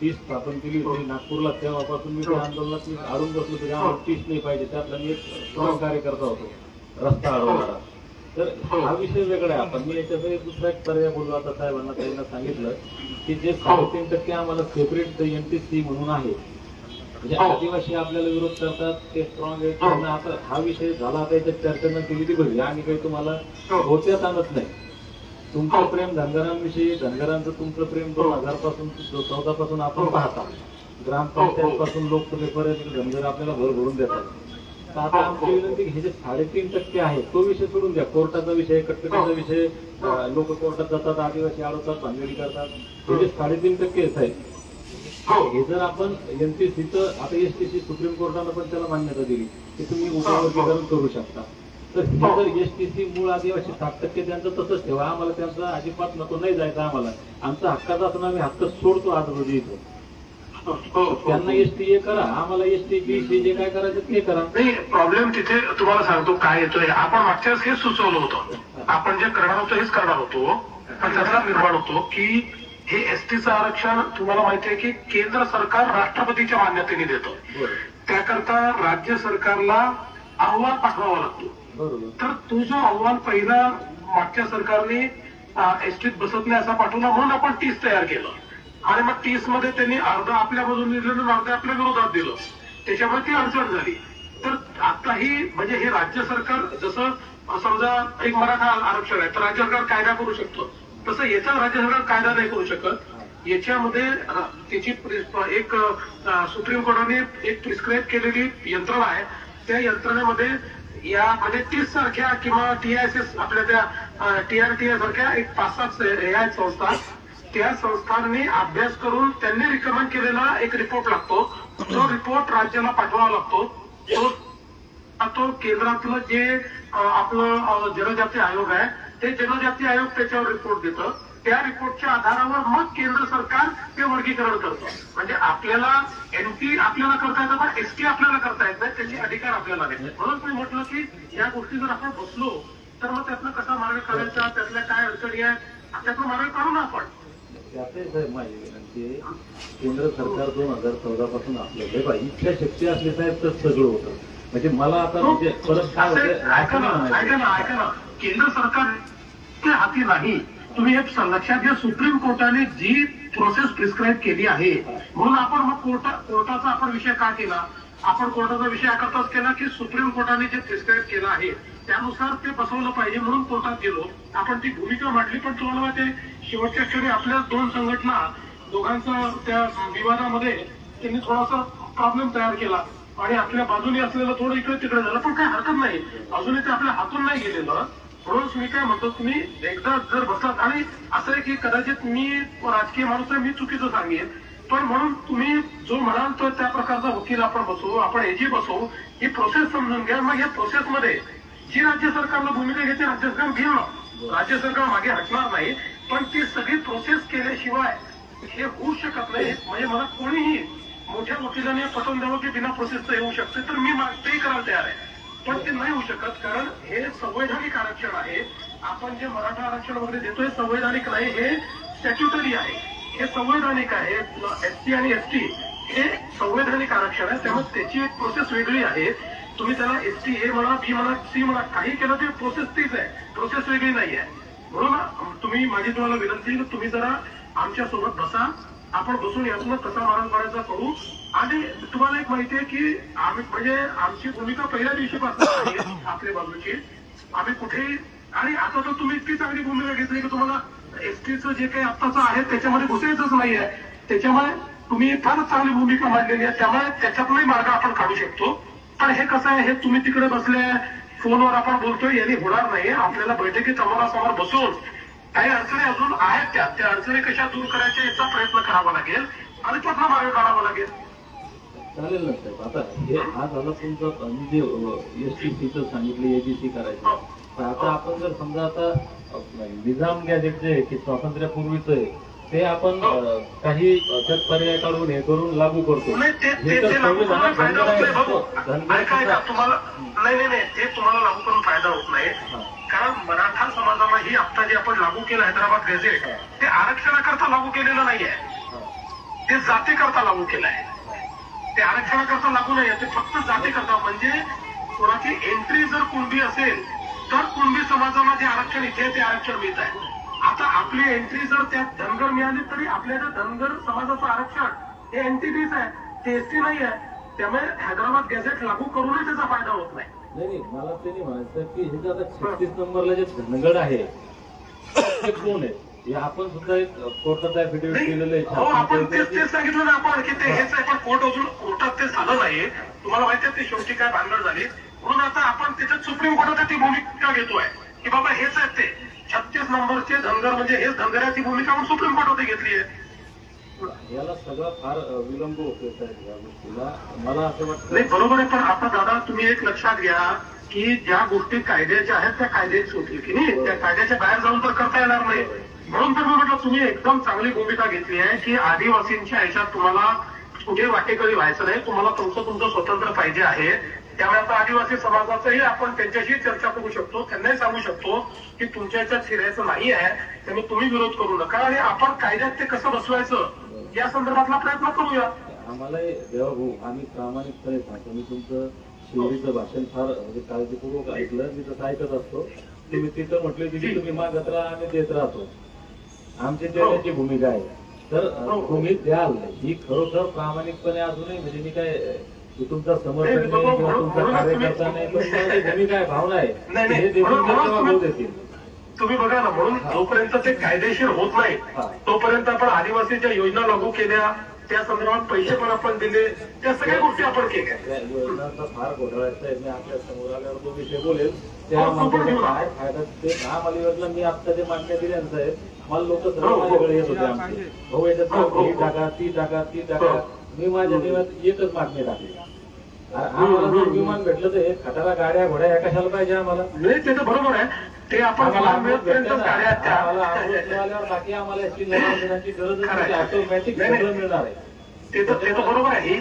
टीस स्थापन केली होती नागपूरला, तेव्हापासून मी त्या आंदोलनात अडून बसलो होतो. आम्हाला टीस नाही पाहिजे, त्यातला मी एक स्ट्रॉंग कार्यकर्ता होतो, रस्ता अडवणारा. तर हा विषय वेगळा आहे. आपण मी याच्यासाठी दुसरा एक पर्याय बोललो. आता साहेबांना त्यांना सांगितलं की जे 3.5% आम्हाला सेपरेट एनटीसी म्हणून आहे, म्हणजे आदिवासी आपल्याला विरोध करतात, ते स्ट्रॉंग आहेत. त्यांना आता हा विषय झाला, आता याच्यात चर्चा न केली ती बघली. आणि काही तुम्हाला होत्याच आणत नाही. तुमचं प्रेम धनगरांविषयी, धनगरांचं तुमचं प्रेम 2000 पासून 14 पासून आपण पाहता. ग्रामपंचायत पासून लोकसभेपर्यंत धनगर आपल्याला भर भरून देतात. तर आता आमची विनंती की हे जे 3.5% आहे तो विषय सोडून द्या. कोर्टाचा विषय, कटकटीचा विषय, लोक कोर्टात जातात, आदिवासी अडवतात, भांडवली करतात. हे जे 3.5% आहे, हे जर आपण एनटीसीचं, आता एसटीसी सुप्रीम कोर्टानं पण त्याला मान्यता दिली की तुम्ही उपवर्गीकरण करू शकता. तर हे जर एसटीसी मूळ आदिवासी 7% त्यांचं तसंच ठेवा. आम्हाला त्यांचा अजिबात नको नाही जायचं. आम्हाला आमचा हक्काचा असं आम्ही हक्क सोडतो आज रोजी इथं. त्यांना एसटी हे करा, आम्हाला एसटी बीसी जे काय करायचं ते करा. नाही, प्रॉब्लेम तिथे तुम्हाला सांगतो काय येतोय. आपण मागच्या वेळेस हेच सुचवलं होतं, आपण जे करणार होतो हेच करणार होतो. पण त्यातला निर्माण होतो की हे एसटीचं आरक्षण तुम्हाला माहिती आहे की केंद्र सरकार राष्ट्रपतीच्या मान्यतेने देतं. त्याकरता राज्य सरकारला अहवाल पाठवावा लागतो. तर तो जो अहवाल पहिला मागच्या सरकारने एसटीत बसत नाही असा पाठवला, म्हणून आपण 30 तयार केलं. आणि मग 30 मध्ये त्यांनी अर्ध आपल्या बाजूने दिलं आणि अर्ध आपल्या विरोधात दिलं. त्याच्यामुळे ती अडचण झाली. तर आताही म्हणजे हे राज्य सरकार, जसं समजा एक मराठा आरक्षण आहे तर राज्य सरकार कायदा करू शकतो, तसं याचा राज्य सरकार कायदा नाही करू शकत. याच्यामध्ये त्याची एक सुप्रीम कोर्टाने एक प्रिस्क्राईब केलेली यंत्रणा आहे. त्या यंत्रणेमध्ये या म्हणजे 30 सारख्या किंवा TISS आपल्या त्या TRTA सारख्या एक 5-7 हे आहेत संस्था. त्या संस्थांनी अभ्यास करून त्यांनी रिकमेंड केलेला एक रिपोर्ट लागतो. जो रिपोर्ट राज्याला पाठवावा लागतो. तो केंद्रातलं जे आपलं जनजाती आयोग आहे ते जनजाती आयोग त्याच्यावर रिपोर्ट देतं. त्या रिपोर्टच्या आधारावर मग केंद्र सरकार ते वर्गीकरण करतं. म्हणजे आपल्याला NT आपल्याला करता येतं पण ST आपल्याला करता येत नाही, त्याचे अधिकार आपल्याला नाही. म्हणून मी म्हटलं की या गोष्टी जर आपण बसलो तर मग त्यातनं कसा मार्ग काढायचा, त्यातल्या काय अडचणी आहे, त्यातनं मार्ग काढू ना आपण. त्यातही साहेब माझी विनंती आहे, केंद्र सरकार 2014 पासून आपलं हे बघा इच्छा शक्ती असली साहेब तर सगळं होतं. म्हणजे मला आता म्हणजे परत काय असे- होतं ऐका ना केंद्र सरकार ते हाती नाही. तुम्ही हे लक्षात घ्या, सुप्रीम कोर्टाने जी प्रोसेस प्रिस्क्राईब केली आहे म्हणून आपण मग कोर्टाचा आपण विषय का केला. आपण कोर्टाचा विषय करताच केला की सुप्रीम कोर्टाने जे प्रिस्क्राईब केलं आहे त्यानुसार ते बसवलं पाहिजे म्हणून कोर्टात गेलो. आपण ती भूमिका मांडली. पण तुम्हाला माहिती शेवटच्या क्षणी आपल्या दोन संघटना दोघांचा त्या विवादामध्ये त्यांनी थोडासा प्रॉब्लेम तयार केला आणि आपल्या बाजूने असलेलं थोडं इकडे तिकडे झालं. पण काय हरकत नाही, अजूनही ते आपल्या हातून नाही गेलेलं. म्हणून मी काय म्हणतो, तुम्ही एकदा जर बसलात आणि असं आहे की कदाचित मी राजकीय माणूस आहे, मी चुकीचं सांगेन, पण म्हणून तुम्ही जो म्हणाल तो त्या प्रकारचा वकील आपण बसवू, आपण एजी बसवू, ही प्रोसेस समजून घ्या. मग या प्रोसेसमध्ये जी राज्य सरकारला भूमिका घेते राज्य सरकार घेईल ना, राज्य सरकार मागे हटणार नाही. पण ती सगळी प्रोसेस केल्याशिवाय हे होऊ शकत नाही. म्हणजे मला कोणीही मोठ्या वकिलाने पटवून द्यावं की बिना प्रोसेसचं येऊ शकते तर मी तेही करायला तयार आहे. पण ते नाही होऊ शकत, कारण हे संवैधानिक आरक्षण आहे. आपण जे मराठा आरक्षण वगैरे देतोय संवैधानिक नाही, हे स्टॅट्युटरी आहे, हे संवैधानिक आहे. एससी आणि एसटी हे संवैधानिक आरक्षण आहे, त्यामुळे त्याची एक प्रोसेस वेगळी आहे. तुम्ही त्याला एसटी ए म्हणा, बी म्हणा, सी म्हणा, काही केलं ते प्रोसेस तीच आहे, प्रोसेस वेगळी नाही आहे. म्हणून तुम्ही माझी तुम्हाला विनंती की तुम्ही जरा आमच्या सोबत बसा, आपण बसून यातून कसा मार्ग काढायचा करू. आणि तुम्हाला एक माहिती आहे की आम्ही म्हणजे आमची भूमिका पहिल्या दिवशीपासून आहे आपल्या बाजूची. आम्ही कुठेही आणि आता तर तुम्ही इतकी चांगली भूमिका घेतली की तुम्हाला एसटीचं जे काही आत्ताचं आहे त्याच्यामध्ये घुसायचंच नाही आहे. त्याच्यामुळे तुम्ही फारच चांगली भूमिका मांडलेली आहे, त्यामुळे त्याच्यातलाही मार्ग आपण काढू शकतो. पण हे कसं आहे, हे तुम्ही तिकडे बसले फोनवर आपण बोलतोय यांनी होणार नाही. आपल्याला बैठकीत समोरासमोर बसून काही अडचणी अजून आहेत त्या अडचणी कशा दूर करायच्या याचा प्रयत्न करावा लागेल आणि त्यातला मार्ग काढावा लागेल. चालेल ना साहेब. आता हे हा झाला तुमचा म्हणजे एसटीसीचं सांगितलं एबीसी करायचं. तर आता आपण जर समजा आता निजाम गॅजेट जे की स्वातंत्र्यापूर्वीच आहे ते आपण काही त्यात पर्याय काढून हे करून लागू करतो. नाही ते लागू करून फायदा होत नाही भाऊ. ऐका तुम्हाला नाही ते तुम्हाला लागू करून फायदा होत नाही. कारण मराठा समाजाला ही आता जे आपण लागू केलं हैदराबाद गॅझेट ते आरक्षणाकरता लागू केलेलं नाहीये, ते जातीकरता लागू केलं आहे. ते आरक्षणाकरता लागू नाहीये, ते फक्त जातीकरता. म्हणजे कोणाची एंट्री जर कुणबी असेल तर कुणबी समाजाला जे आरक्षण इथे ते आरक्षण मिळत आहे. आता आपली एंट्री जर त्यात धनगर मिळाली तरी आपल्याला धनगर समाजाचं आरक्षण हे एनटीटीच आहे, ते एसटी नाही आहे. त्यामुळे हैदराबाद गॅझेट लागू करूनही त्याचा फायदा होत नाही. नाही मला ते नाही म्हणायचं की हे जे आता 36 नंबरला जे धनगड आहे ते कोण आहे हे आपण सुद्धा एक कोर्टात ऍफिडेव्हिट केलेलं हो, आपण आहे. तेच सांगितलं ना आपण की ते हेच आहे. पण कोर्टात ते झालं नाही. तुम्हाला माहिती आहे ते शेवटी काय भानगड झाली. म्हणून आता आपण त्याच्यात सुप्रीम कोर्टात ती भूमिका घेतोय की बाबा हेच आहेत ते 36 नंबरचे धनगर म्हणजे हेच धनगर आहे, ती भूमिका आपण सुप्रीम कोर्टात घेतली आहे. याला सगळा फार विलंब होतोय साहेब या गोष्टीला. मला असं वाटतं नाही बरोबर आहे. पण आता दादा तुम्ही एक लक्षात घ्या की ज्या गोष्टी कायद्याच्या आहेत त्या कायद्याच होतील की नाही, त्या कायद्याच्या बाहेर जाऊन तर करता येणार नाही. म्हणून तर मी म्हटलं तुम्ही एकदम चांगली भूमिका घेतली आहे की आदिवासींच्या ह्याच्यात तुम्हाला कुठे वाटेकरी व्हायचं नाही, तुम्हाला तुमचं स्वतंत्र पाहिजे आहे. त्यामुळे आता आदिवासी समाजाचंही आपण त्यांच्याशी चर्चा करू शकतो, त्यांनाही सांगू शकतो की तुमच्या ह्याच्यात शिरायचं नाही आहे, त्यामुळे तुम्ही विरोध करू नका आणि आपण कायद्यात ते कसं बसवायचं या संदर्भातला प्रयत्न करूया. आम्हाला देवा भाऊ आम्ही प्रामाणिकपणे सांगतो. मी तुमचं शिवरीचं भाषण फार म्हणजे काळजीपूर्वक ऐकलं, मी तसं ऐकत असतो. तुम्ही तिथं म्हटले की तुम्ही मागत राहा आम्ही देत राहतो, आमची देण्याची भूमिका आहे. तर तुम्ही द्याल ही खरोखर प्रामाणिकपणे अजूनही म्हणजे मी काय तुमचा समर्थन नाही किंवा तुमचा कार्यकर्ता नाही, पण माझी भूमिका आहे भावना आहे हे देऊन भाऊ देतील. तुम्ही बघा ना, म्हणून जोपर्यंत ते कायदेशीर होत नाही तोपर्यंत आपण आदिवासीच्या योजना लागू केल्या, त्या संदर्भात पैसे पण आपण दिले, त्या सगळ्या गोष्टी आपण केल्या. त्या योजनांचा फार घोटाळा आहे. मी आपल्या समोर आल्यावर तो विषय बोलेल त्यामध्ये काय फायदा ते आम्हाला योजना मी आता जे मागण्या दिल्या साहेब मला लोक सर्व माझ्याकडे येत होते आमचे भाऊ याच्यात ही टाका ती टाका ती टाका. मी माझ्या जीवनात एकच मागणी टाकली. आम्हाला जर विमान भेटलं तर हे खटाला गाड्या घोड्या या कशाला पाहिजे आम्हाला. नाही ते तर बरोबर आहे, ते आपण बाकी आम्हाला याची देण्याची गरज नाही, ऑटोमॅटिक सगळं मिळणार आहे. ते तर बरोबर आहे.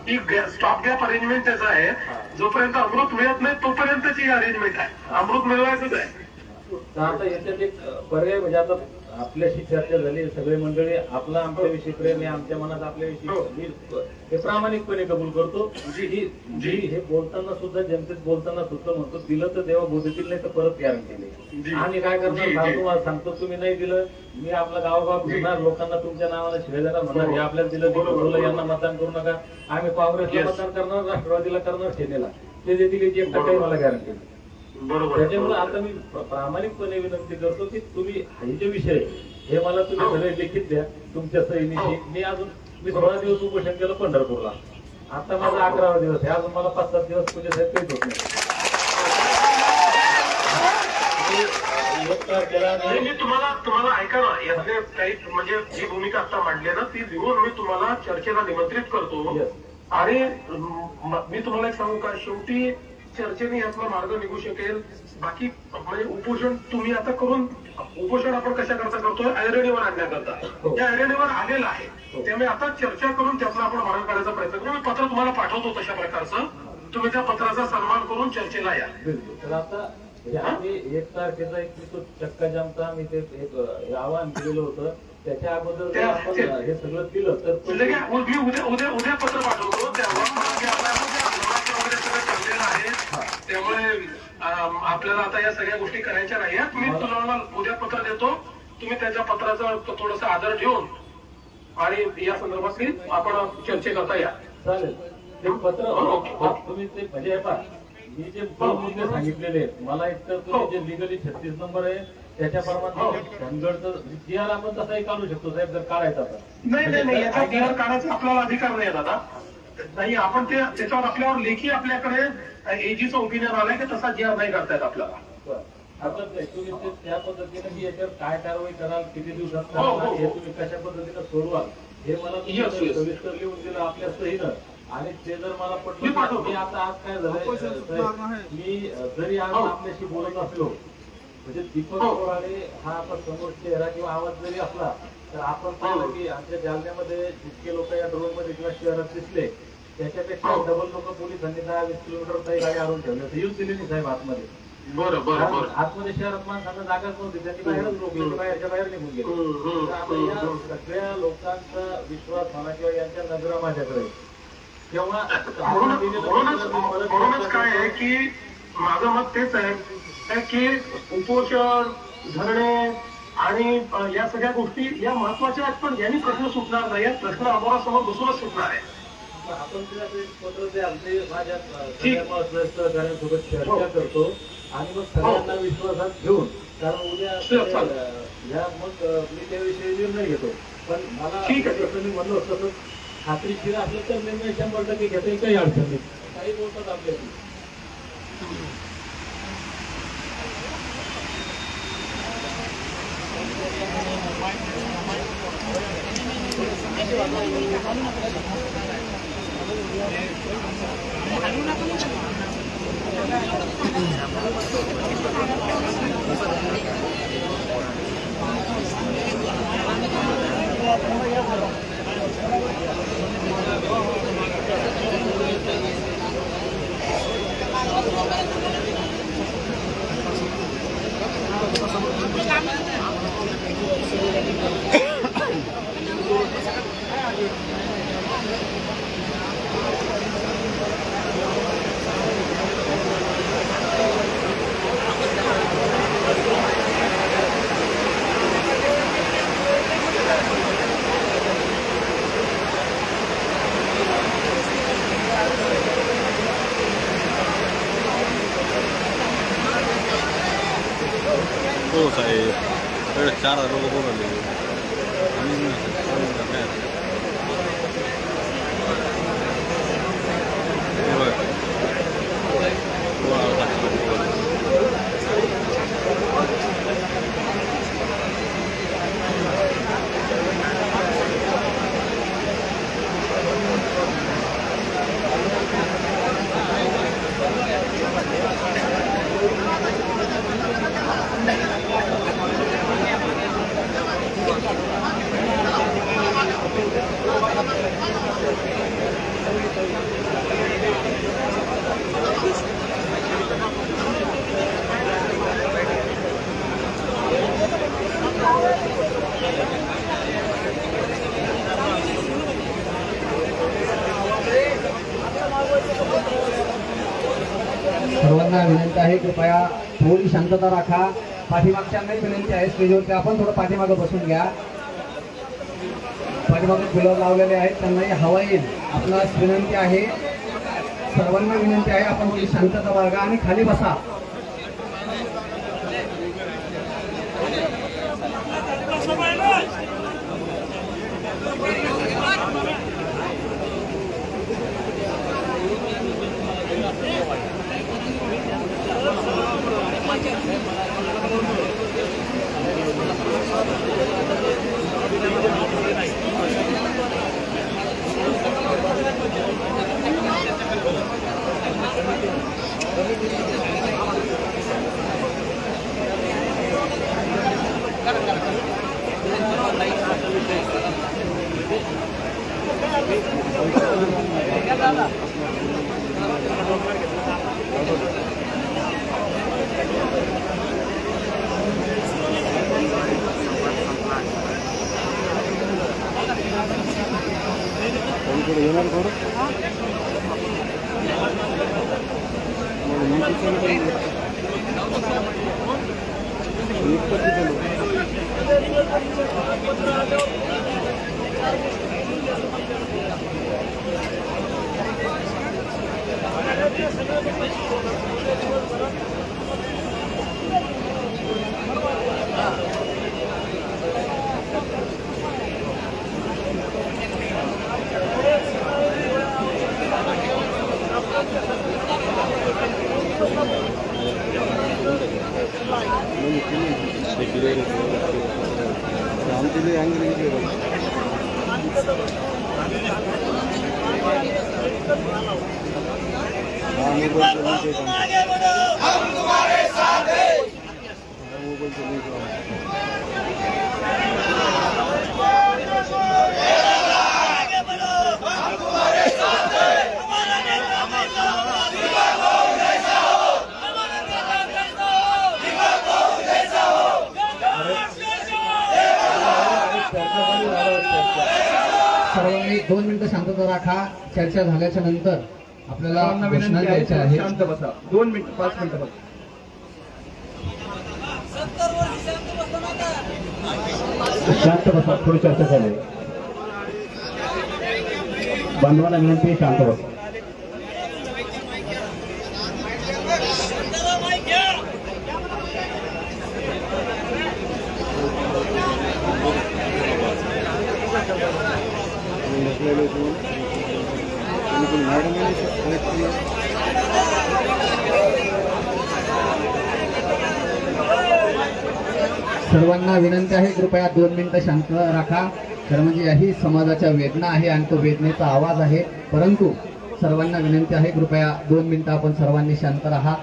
ही स्टॉप गॅप अरेंजमेंट त्याचं आहे. जोपर्यंत अमृत मिळत नाही तोपर्यंतची अरेंजमेंट आहे. अमृत मिळवायचंच आहे. तर आता याच्यात एक पर्याय म्हणजे आता आपल्याशी चर्चा झाली, सगळे मंडळी आपला आमच्याविषयी प्रेम आहे, आमच्या मनात आपल्याविषयी मी हे प्रामाणिकपणे कबूल करतो. जी हे बोलताना सुद्धा जनतेत बोलताना सुद्धा म्हणतो, दिलं तर देवा बोलतील, नाही तर परत गॅरंटी नाही. आणि काय करणार तुम्हाला सांगतो, तुम्ही नाही दिलं, मी आपला गावागाव फिरणार, लोकांना तुमच्या नावाला शिवाय देणार, म्हणणार हे आपल्याला दिलं, बोललं यांना मतदान करू नका, आम्ही काँग्रेसला मतदान करणार, राष्ट्रवादीला करणार, सेनेला ते देतील याची 1% मला गॅरंटी. त्याच्यामुळे आता मी प्रामाणिकपणे विनंती करतो की तुम्ही हे जे विषय हे मला तुम्ही सगळे लिखित द्या तुमच्या सहीनिशी. मी 16 दिवस उपोषण केलं पंढरपूरला, आता माझा 11वा दिवस आहे, अजून मला 5-7 दिवस तुझ्या साहेब काहीच होत नाही. मी तुम्हाला ऐका ना, यातले काही म्हणजे जी भूमिका आता मांडली ना ती लिहून मी तुम्हाला चर्चेला निमंत्रित करतो. आणि मी तुम्हाला एक सांगू का, शेवटी चर्चेने यातला मार्ग निघू शकेल. बाकी म्हणजे उपोषण तुम्ही आता करून, उपोषण आपण कशा करता करतोय, ऐरणीवर आणण्याकरता, त्या ऐरणीवर आलेलं आहे. त्यामुळे आता चर्चा करून त्यातला आपण मार्ग काढायचा प्रयत्न करू. मी पत्र तुम्हाला पाठवतो तशा प्रकारचं, तुम्ही त्या पत्राचा सन्मान करून चर्चेला या. तर आता आम्ही 1 तारखेचा एक तो चक्का जामचा आम्ही ते एक आवाहन केलेलं होतं, त्याच्या अगोदर आपण हे सगळं केलं तर उद्या पत्र पाठवतो. त्यामुळे आपल्याला आता या सगळ्या गोष्टी करायच्या नाही. मी तुम्हाला उद्या पत्र देतो, तुम्ही त्याच्या पत्राचा थोडासा आदर ठेवून आणि या संदर्भात आपण चर्चेकरता या. चालेल. ते पत्र तुम्ही ते म्हणजे मी जे मुद्दे सांगितलेले आहेत, मला एक तर तुम्ही जे लिगली 36 नंबर आहे त्याच्याप्रमाणे धनगडचं DR आपण तसाही काढू शकतो साहेब, जर काढायचा तर. नाही याचा DR काढायचा आपल्याला अधिकार नाही दादा. नाही, आपण त्याच्यावर आपल्यावर लेखी आपल्याकडे एजीचं ओपिनियन आलंय की तसा DR नाही करतायत आपल्याला. हरकत नाही, तुम्ही ते त्या पद्धतीने की याच्यावर काय कारवाई कराल, किती दिवसात कराल, हे तुम्ही कशा पद्धतीने सोडवाल हे मला सविस्तर लिहून दिलं आपल्या सहीनं. आणि ते जर मला पटलं की आता आज काय झालंय, मी जरी आज आपल्याशी बोलत असलो म्हणजे दीपक कोराडे हा आता समोर चेहरा किंवा आवाज जरी असला तर आपण पाहिलं की आमच्या जालन्यामध्ये जितके लोक या ड्रोन मध्ये किंवा शहरात दिसले त्याच्यापेक्षा डबल लोक पोलिसांनी 10-20 किलोमीटर गाडी आणून ठेवली, येऊन दिली नाही साहेब आतमध्ये. बरोबर आतमध्ये शहरात माणसांना जागाच नव्हती, त्यांनी बाहेरच रोखले, बाहेरच्या बाहेर निघून गेले. आता या सगळ्या लोकांचा विश्वास म्हणा किंवा यांच्या नजरा माझ्याकडे तेव्हा म्हणूनच काय आहे की माझं मत तेच आहे की उपोषण, धरणे आणि या सगळ्या गोष्टी या महत्वाच्या आहेत, पण यांनी प्रश्न सुटणार नाही. प्रश्न आमोरासमोर बसूनच सुटणार आहे. आपण पत्र द्या, माझ्या सहकार्यांसोबत चर्चा करतो आणि मग सगळ्यांना विश्वासात घेऊन, कारण उद्या या मग मी त्याविषयी निर्णय घेतो. पण मला जसं मी म्हणलो तसं खात्रीशीर असलं तर निर्णय 100% घेता, काही अडचण नाही. काही बोलतात आपल्याशी. हो साहेब, 4 लोक बोलले. Thank you. विनंती आहे कृपया थोडी शांतता राखा. पाठीमागच्यांनाही विनंती आहे स्टेजवरती आपण थोडं पाठीमागं बसून घ्या. पाठीमागे फुलं लावलेले आहेत त्यांनाही हवा येईल. आपणास विनंती आहे, सर्वांना विनंती आहे आपण थोडी शांतता बाळगा आणि खाली बसा. सर्वांनी 2 मिनिटं शांतता राखा. चर्चा झाल्याच्या नंतर आपल्याला घोषणा द्यायची आहे. शांत बसा. 2 मिनिटं 5 मिनिटं बसा. शांत बसा. थोडी चर्चा झाली. बांधवांना विनंती आहे, शांत बसा. सर्वांना विनंती आहे कृपया 2 मिनिटं शांत राखा. खरं म्हणजे याही समाजाच्या वेदना आहे आणि तो वेदनेचा आवाज आहे. परंतु सर्वांना विनंती आहे कृपया 2 मिनिटं आपण सर्वांनी शांत राहा.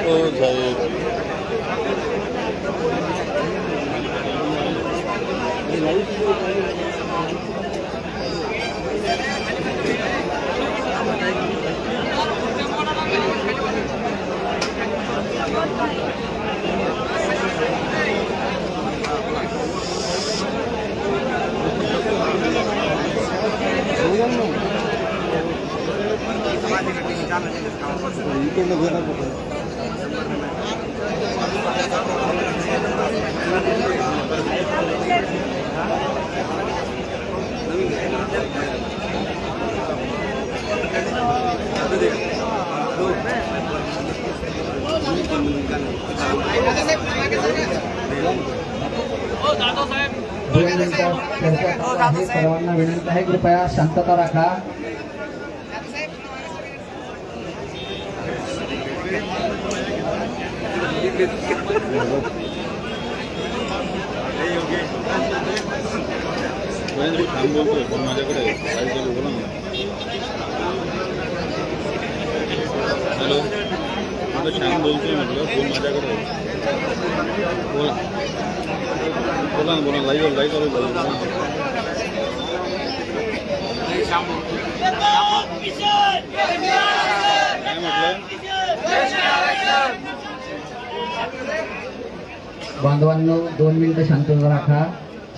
हो साहेब. इकडनं घेणार सर्वांना विनंती आहे कृपया शांतता राखा. महेंद्र छान बोलतोय पण माझ्याकडे काय चालू बोला ना. हॅलो आता छान बोलतोय म्हटलं फोन माझ्याकडे बोला बोला ना बोला लाईव्ह चालू काय म्हटलं. बांधवांनो 2 मिनिटं शांतता राखा.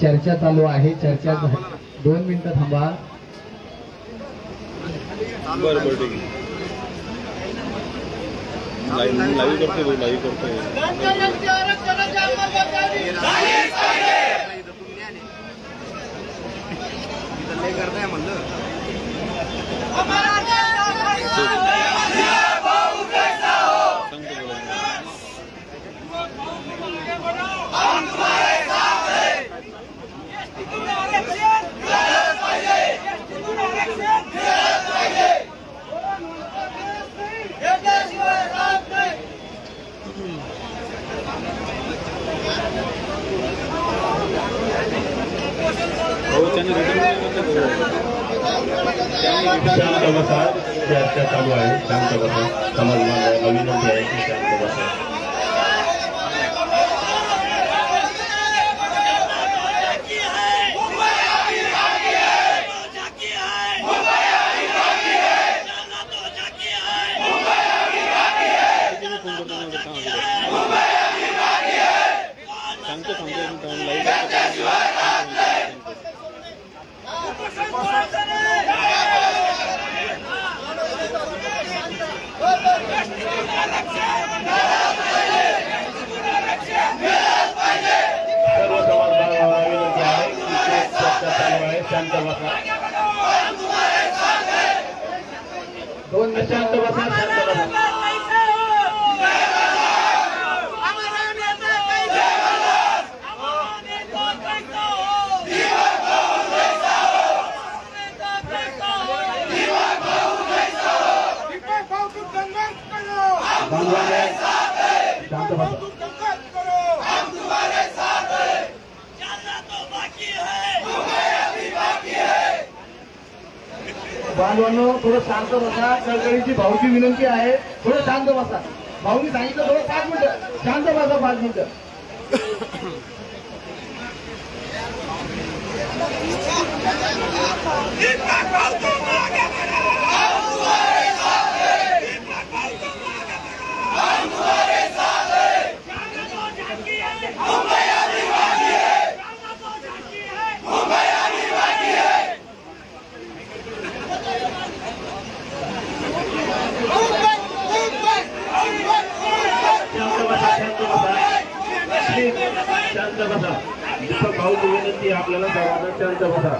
चर्चा चालू आहे. चर्चा 2 मिनिटं थांबा. बरं बरं ठीक आहे. लाईव्ह करतोय लाईव्ह करतोय. शांत बसा. चर्चा चालू आहे. शांत बसा. समाज बांधवांना विनंती आहे की शांत बसा. शांत बसा. 2 मिनिटं शांत बसा. शांत बसा. शांत बसा. बांधवांनो थोडं शांत बसा. कळकळीची भाऊची विनंती आहे. थोडं शांत बसा. भाऊनी सांगितलं थोडं 5 मिनिटं शांत बसा. 5 मिनिटं. शांत बसा. दीपक भाऊची विनंती आपल्याला सर्वांना शांत बसा.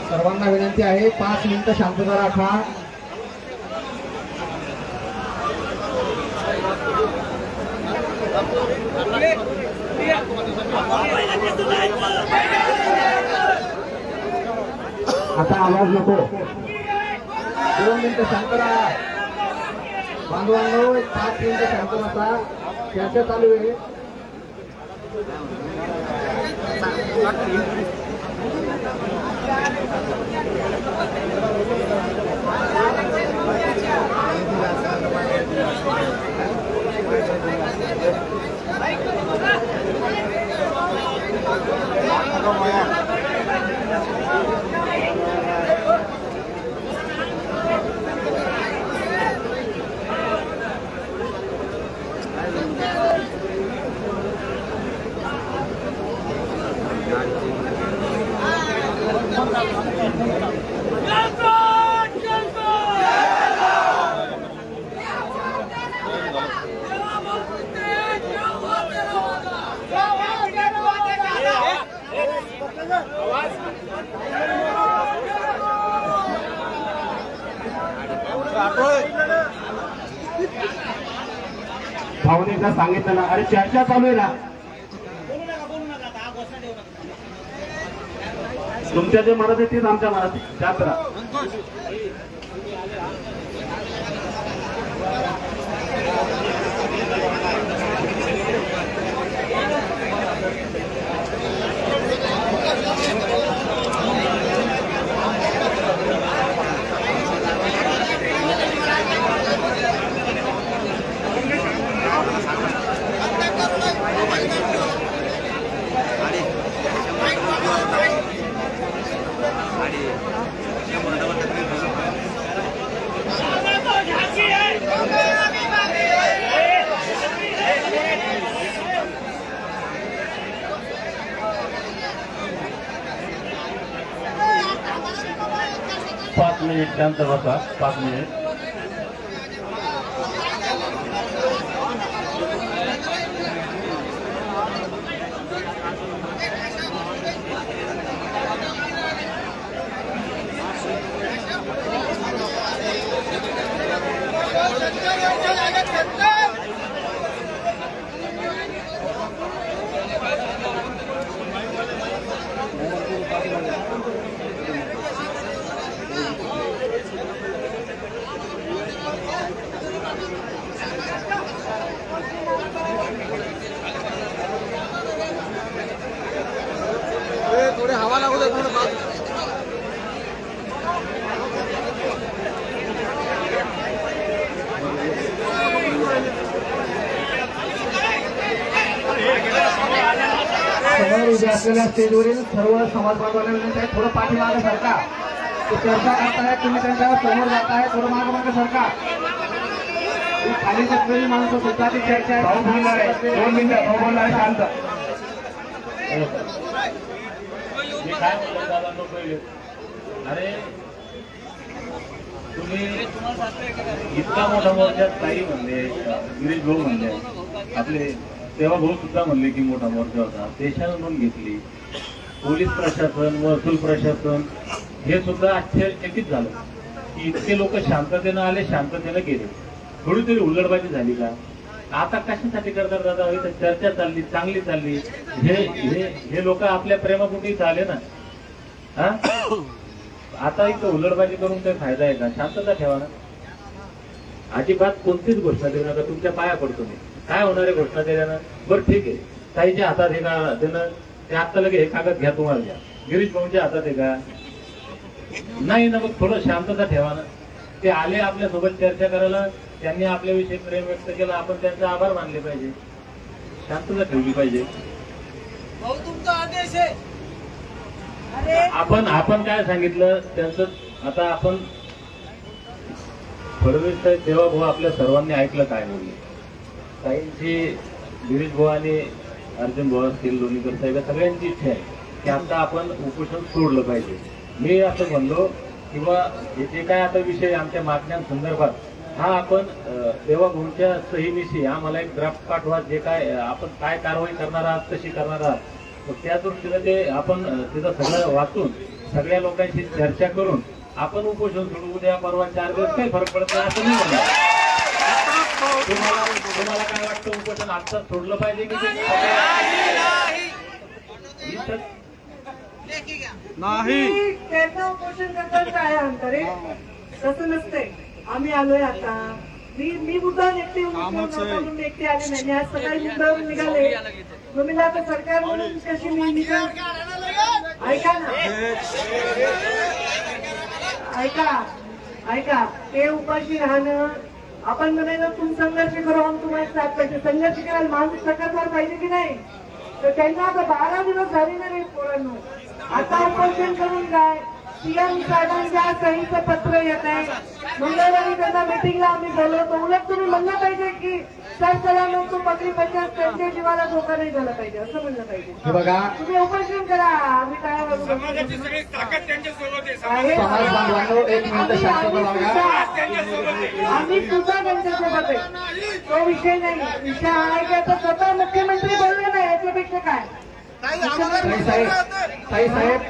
सर्वांना विनंती आहे 5 मिनिटं शांतता राखा. आता आवाज नको. 2 मिनिटं शांत राहा बांधवांनो. 5 मिनिटं शांत राहा. चर्चा चालू आहे. भावनेचा सांगितलं ना. अरे चर्चा चालू आहे ना. तुमच्या जे मनात आहे तेच आमच्या मनात आहे. शांत राहा. मिनिट शांत बसा, 5 मिनिट. समोर उभे असलेल्या स्टेजवरील सर्व समाज बांधवांना विनंती आहे, थोडं पाठीमागे सरका. ते चर्चा करतायत, तुम्ही त्यांच्या समोर जाताय, थोडं मागे सरका. ही खाली बसलेली माणसं सुद्धा ती चर्चा आहे. 2 मिनिटं भाऊ बोलणार, शांत. मी काय म्हणतो दादा पहिले, अरे तुम्ही इतका मोठा मोर्चा ताई म्हणले, गिरीश भाऊ म्हणले, आपले तेव्हा भाऊ सुद्धा म्हणले की मोठा मोर्चा होता, देशानं नोंद घेतली. पोलीस प्रशासन, महसूल प्रशासन हे सुद्धा आश्चर्यचकित झालं की इतके लोक शांततेनं आले, शांततेनं गेले. थोडी तरी हुल्लडबाजी झाली का? आता कशासाठी करतात दादा? इथं चर्चा चालली, चांगली चालली. हे लोक आपल्या प्रेमापोटी आले ना. हा, आता इथं हुल्लडबाजी करून काही फायदा आहे का? शांतता ठेवा ना. अजिबात कोणतीच घोषणा देऊ नका, तुमच्या पाया पडतो मी. काय होणार आहे घोषणा देण्यानं? बरं ठीक आहे, ताईच्या हातात हे का देणं, ते आत्ता लगे हे कागद घ्या, तुम्हाला घ्या. गिरीश भाऊंच्या हातात आहे का? नाही ना. मग थोडं शांतता ठेवा ना. ते आले आपल्यासोबत चर्चा करायला, त्यांनी आपल्याविषयी प्रेम व्यक्त केलं, आपण त्यांचा आभार मानले पाहिजे, शांतता ठेवली पाहिजे. आपण काय सांगितलं त्यांचं? आता आपण फडणवीस साहेब तेव्हा भाऊ आपल्या सर्वांनी ऐकलं काय बोलले. ताईंची, गिरीश भाऊ आणि अर्जुन भाऊ असतील, लोणीकर साहेब, सगळ्यांची इच्छा आहे की आता आपण उपोषण सोडलं पाहिजे. मी असं म्हणलो किंवा हे जे काय आता विषय आमच्या मागण्यांसंदर्भात, हा आपण तेव्हा भाऊंच्या सहीनिशी आम्हाला एक ड्राफ्ट पाठवा, जे काय आपण काय कारवाई करणार आहात, कशी करणार आहात. मग त्या दृष्टीनं ते आपण तिथं सगळं वाचून सगळ्या लोकांशी चर्चा करून आपण उपोषण सोडू. उद्या परवा 4 दिवस काही फरक पडत नाही असं नाही म्हणणार. तुम्हाला काय वाटतं, उपोषण आत्ताच सोडलं पाहिजे की नाही? त्यांना उपोषण करतात काय अंतर आहे? तसं नसतंय. आम्ही आलोय आता, मी मुद्दा एकटी म्हणून एकटी आले नाही. मी आज सकाळी मुद्द्यावरून निघाले. मग मी आता सरकार म्हणून कशी मी निघाल? ऐका, ते उपाशी राहणं, आपण म्हणायचं तुम्ही संघर्ष करू, आम्ही तुम्हाला साथ पाहिजे. संघर्ष करायला माणूस सकतदार पाहिजे की नाही? तर त्यांना आता 12 दिवस झाले ना रे पोरांनो. आता उपोषण करून काय? सीएम साहेबांच्या सहीचं पत्र येत आहे. मंगळवारी त्यांना मिटिंगला आम्ही बोलवतो. उलट तुम्ही म्हणलं पाहिजे की सर चला मग तो पगडी पंचायत त्यांच्या जीवाला धोका नाही झाला पाहिजे, असं म्हणलं पाहिजे. हे बघा, तुम्ही उपोषण करा, आम्ही काय समाजाची सगळी ताकद त्यांच्यासोबत आहे. समाज बांधवांनो, 1 मिनिट शांतता लावा. आम्ही सुद्धा त्यांच्यासोबत आहे, तो विषय नाही. विषय हा आहे की आता स्वतः मुख्यमंत्री बोलले नाही, याच्यापेक्षा काय? ताई साहेब,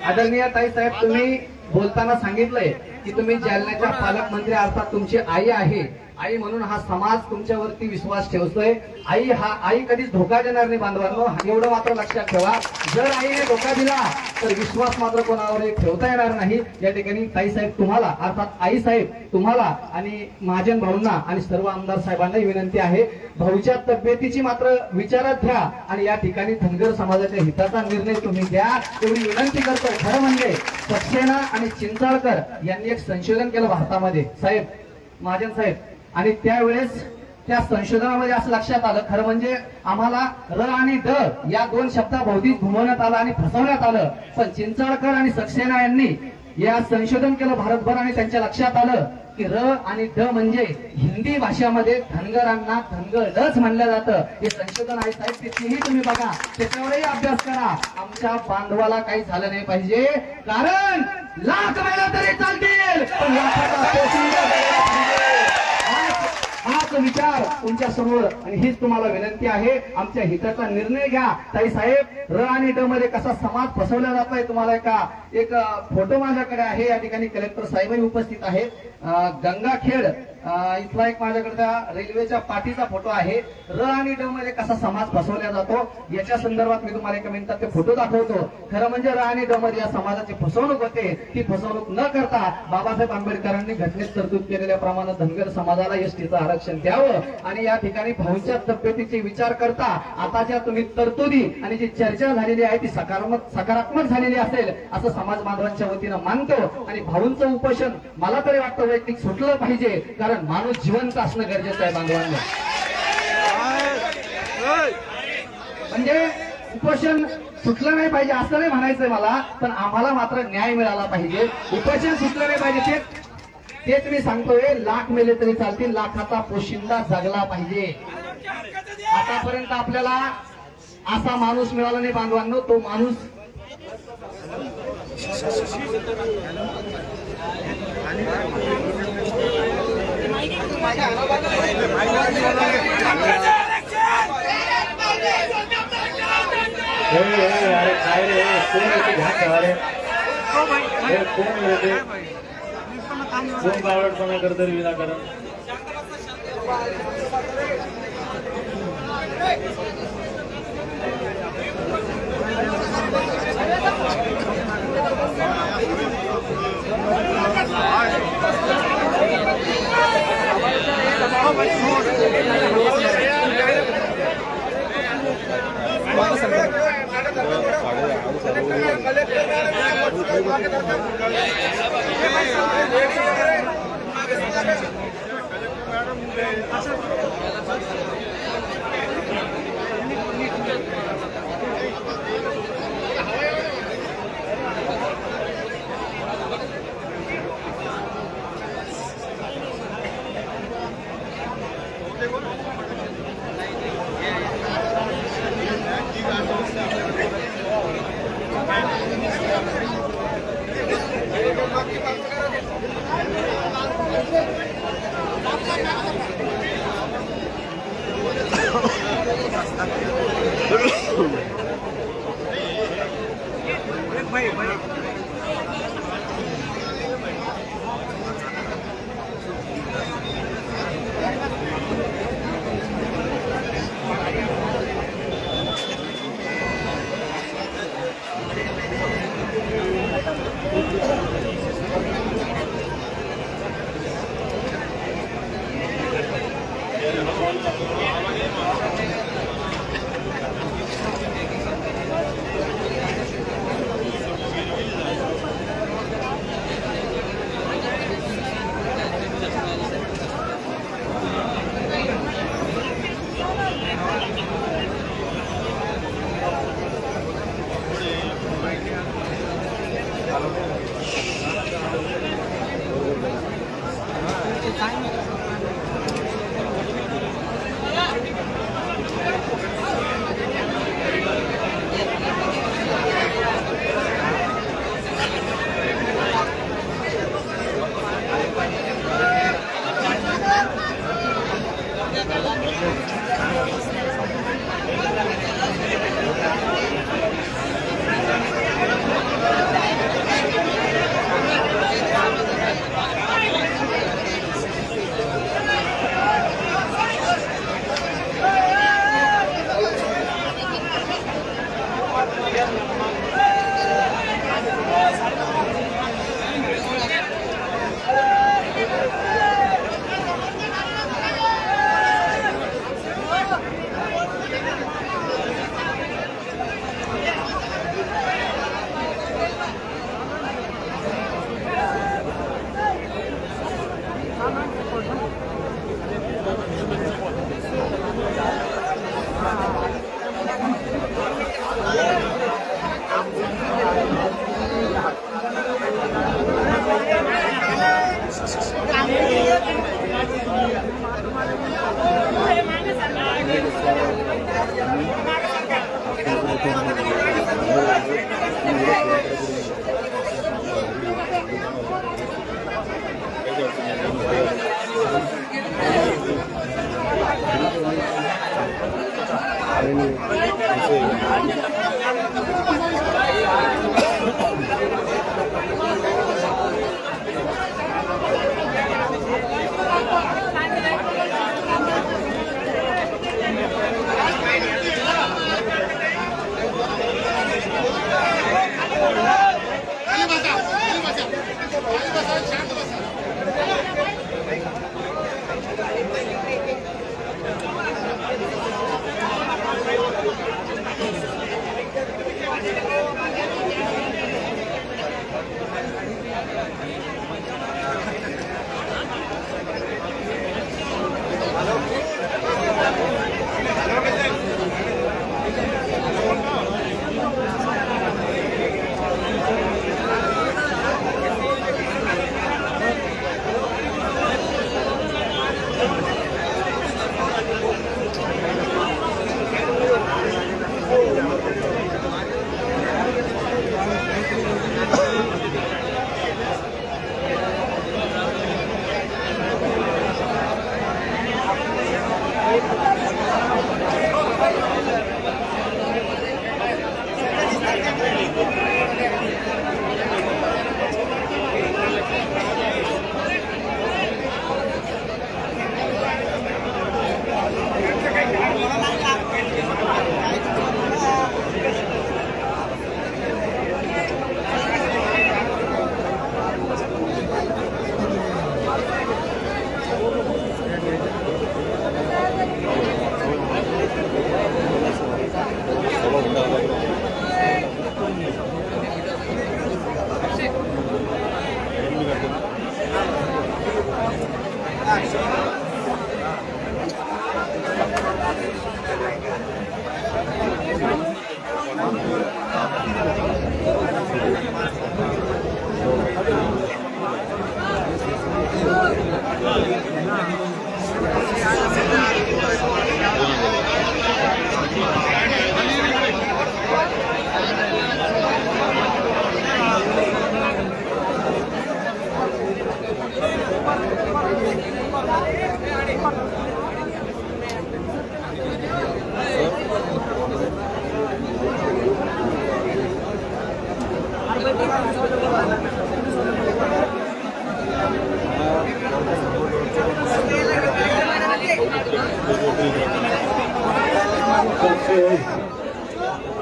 आदरणीय ताई साहेब, तुम्ही बोलताना सांगितलंय की तुम्ही जालन्याच्या पालकमंत्री अर्थात तुमची आई आहे. आई म्हणून हा समाज तुमच्यावरती विश्वास ठेवतोय. आई कधीच धोका देणार नाही बांधवांनो, एवढं मात्र लक्षात ठेवा. जर आईने धोका दिला तर विश्वास मात्र कोणावर ठेवता येणार नाही. या ठिकाणी ताईसाहेब तुम्हाला, अर्थात आई साहेब तुम्हाला आणि महाजन भाऊंना आणि सर्व आमदार साहेबांना विनंती आहे, भाऊच्या तब्येतीची मात्र विचारात घ्या आणि या ठिकाणी धनगर समाजाच्या हिताचा निर्णय तुम्ही घ्या, एवढी विनंती करतो. खरं म्हणजे सक्सेना आणि चिंचाळकर यांनी एक संशोधन केलं भारतामध्ये साहेब, महाजन साहेब, आणि त्यावेळेस त्या संशोधनामध्ये असं लक्षात आलं, खरं म्हणजे आम्हाला र आणि ड या 2 शब्दाभोवती घुमवण्यात आलं आणि फसवण्यात आलं. पण चिंचाळकर आणि सक्सेना यांनी या संशोधन केलं भारतभर आणि त्यांच्या लक्षात आलं की र आणि ड म्हणजे हिंदी भाषेमध्ये धनगरांना धनगरच म्हणलं जातं. हे संशोधन आहे साहेब, तिथेही तुम्ही बघा, त्याच्यावरही अभ्यास करा. आमच्या बांधवाला काही झालं नाही पाहिजे, कारण लाख मेला तरी चालतील, पण लाखाचा पोशिंदा झाला पाहिजे. हाच विचार तुमच्या समोर, आणि हीच तुम्हाला विनंती आहे. आमच्या हिताचा निर्णय घ्या. ताई साहेब, र आणि ड मध्ये कसा समाज फसवला जात आहे तुम्हाला एक फोटो माझ्याकडे आहे. या ठिकाणी कलेक्टर साहेबही उपस्थित आहेत. गंगाखेड इथला एक माझ्याकडे त्या रेल्वेच्या पाठीचा फोटो आहे. र आणि ड मध्ये कसा समाज फसवला जातो याच्या संदर्भात मी तुम्हाला एका मिनिटात ते फोटो दाखवतो. खरं म्हणजे र आणि ड मध्ये या समाजाची फसवणूक होते. ती फसवणूक न करता बाबासाहेब आंबेडकरांनी घटनेत तरतूद केलेल्याप्रमाणे धनगर समाजाला एसटीचं आरक्षण द्यावं, आणि या ठिकाणी भाऊंच्या तब्येतीचे विचार करता आता ज्या तुम्ही तरतुदी आणि जी चर्चा झालेली आहे ती सकारात्मक झालेली असेल असं समाज बांधवांच्या वतीनं मानतो. आणि भाऊंचं उपोषण मला तरी वाटतं वैयक्तिक सुटलं पाहिजे, कारण माणूस जिवंत असणं गरजेचं आहे बांधवांना. म्हणजे उपोषण सुटलं नाही पाहिजे असं नाही म्हणायचंय मला, पण आम्हाला मात्र न्याय मिळाला पाहिजे. उपोषण सुटलं नाही पाहिजे तेच मी सांगतोय. लाख मेले तरी चालतील, लाखाचा पोशिंदा जगला पाहिजे. आतापर्यंत आपल्याला असा माणूस मिळाला नाही बांधवांनो. तो माणूस अरे काय रे, कोण येते घाट रे, कोण येते, कोण बावळटपणा करतो विनाकारण.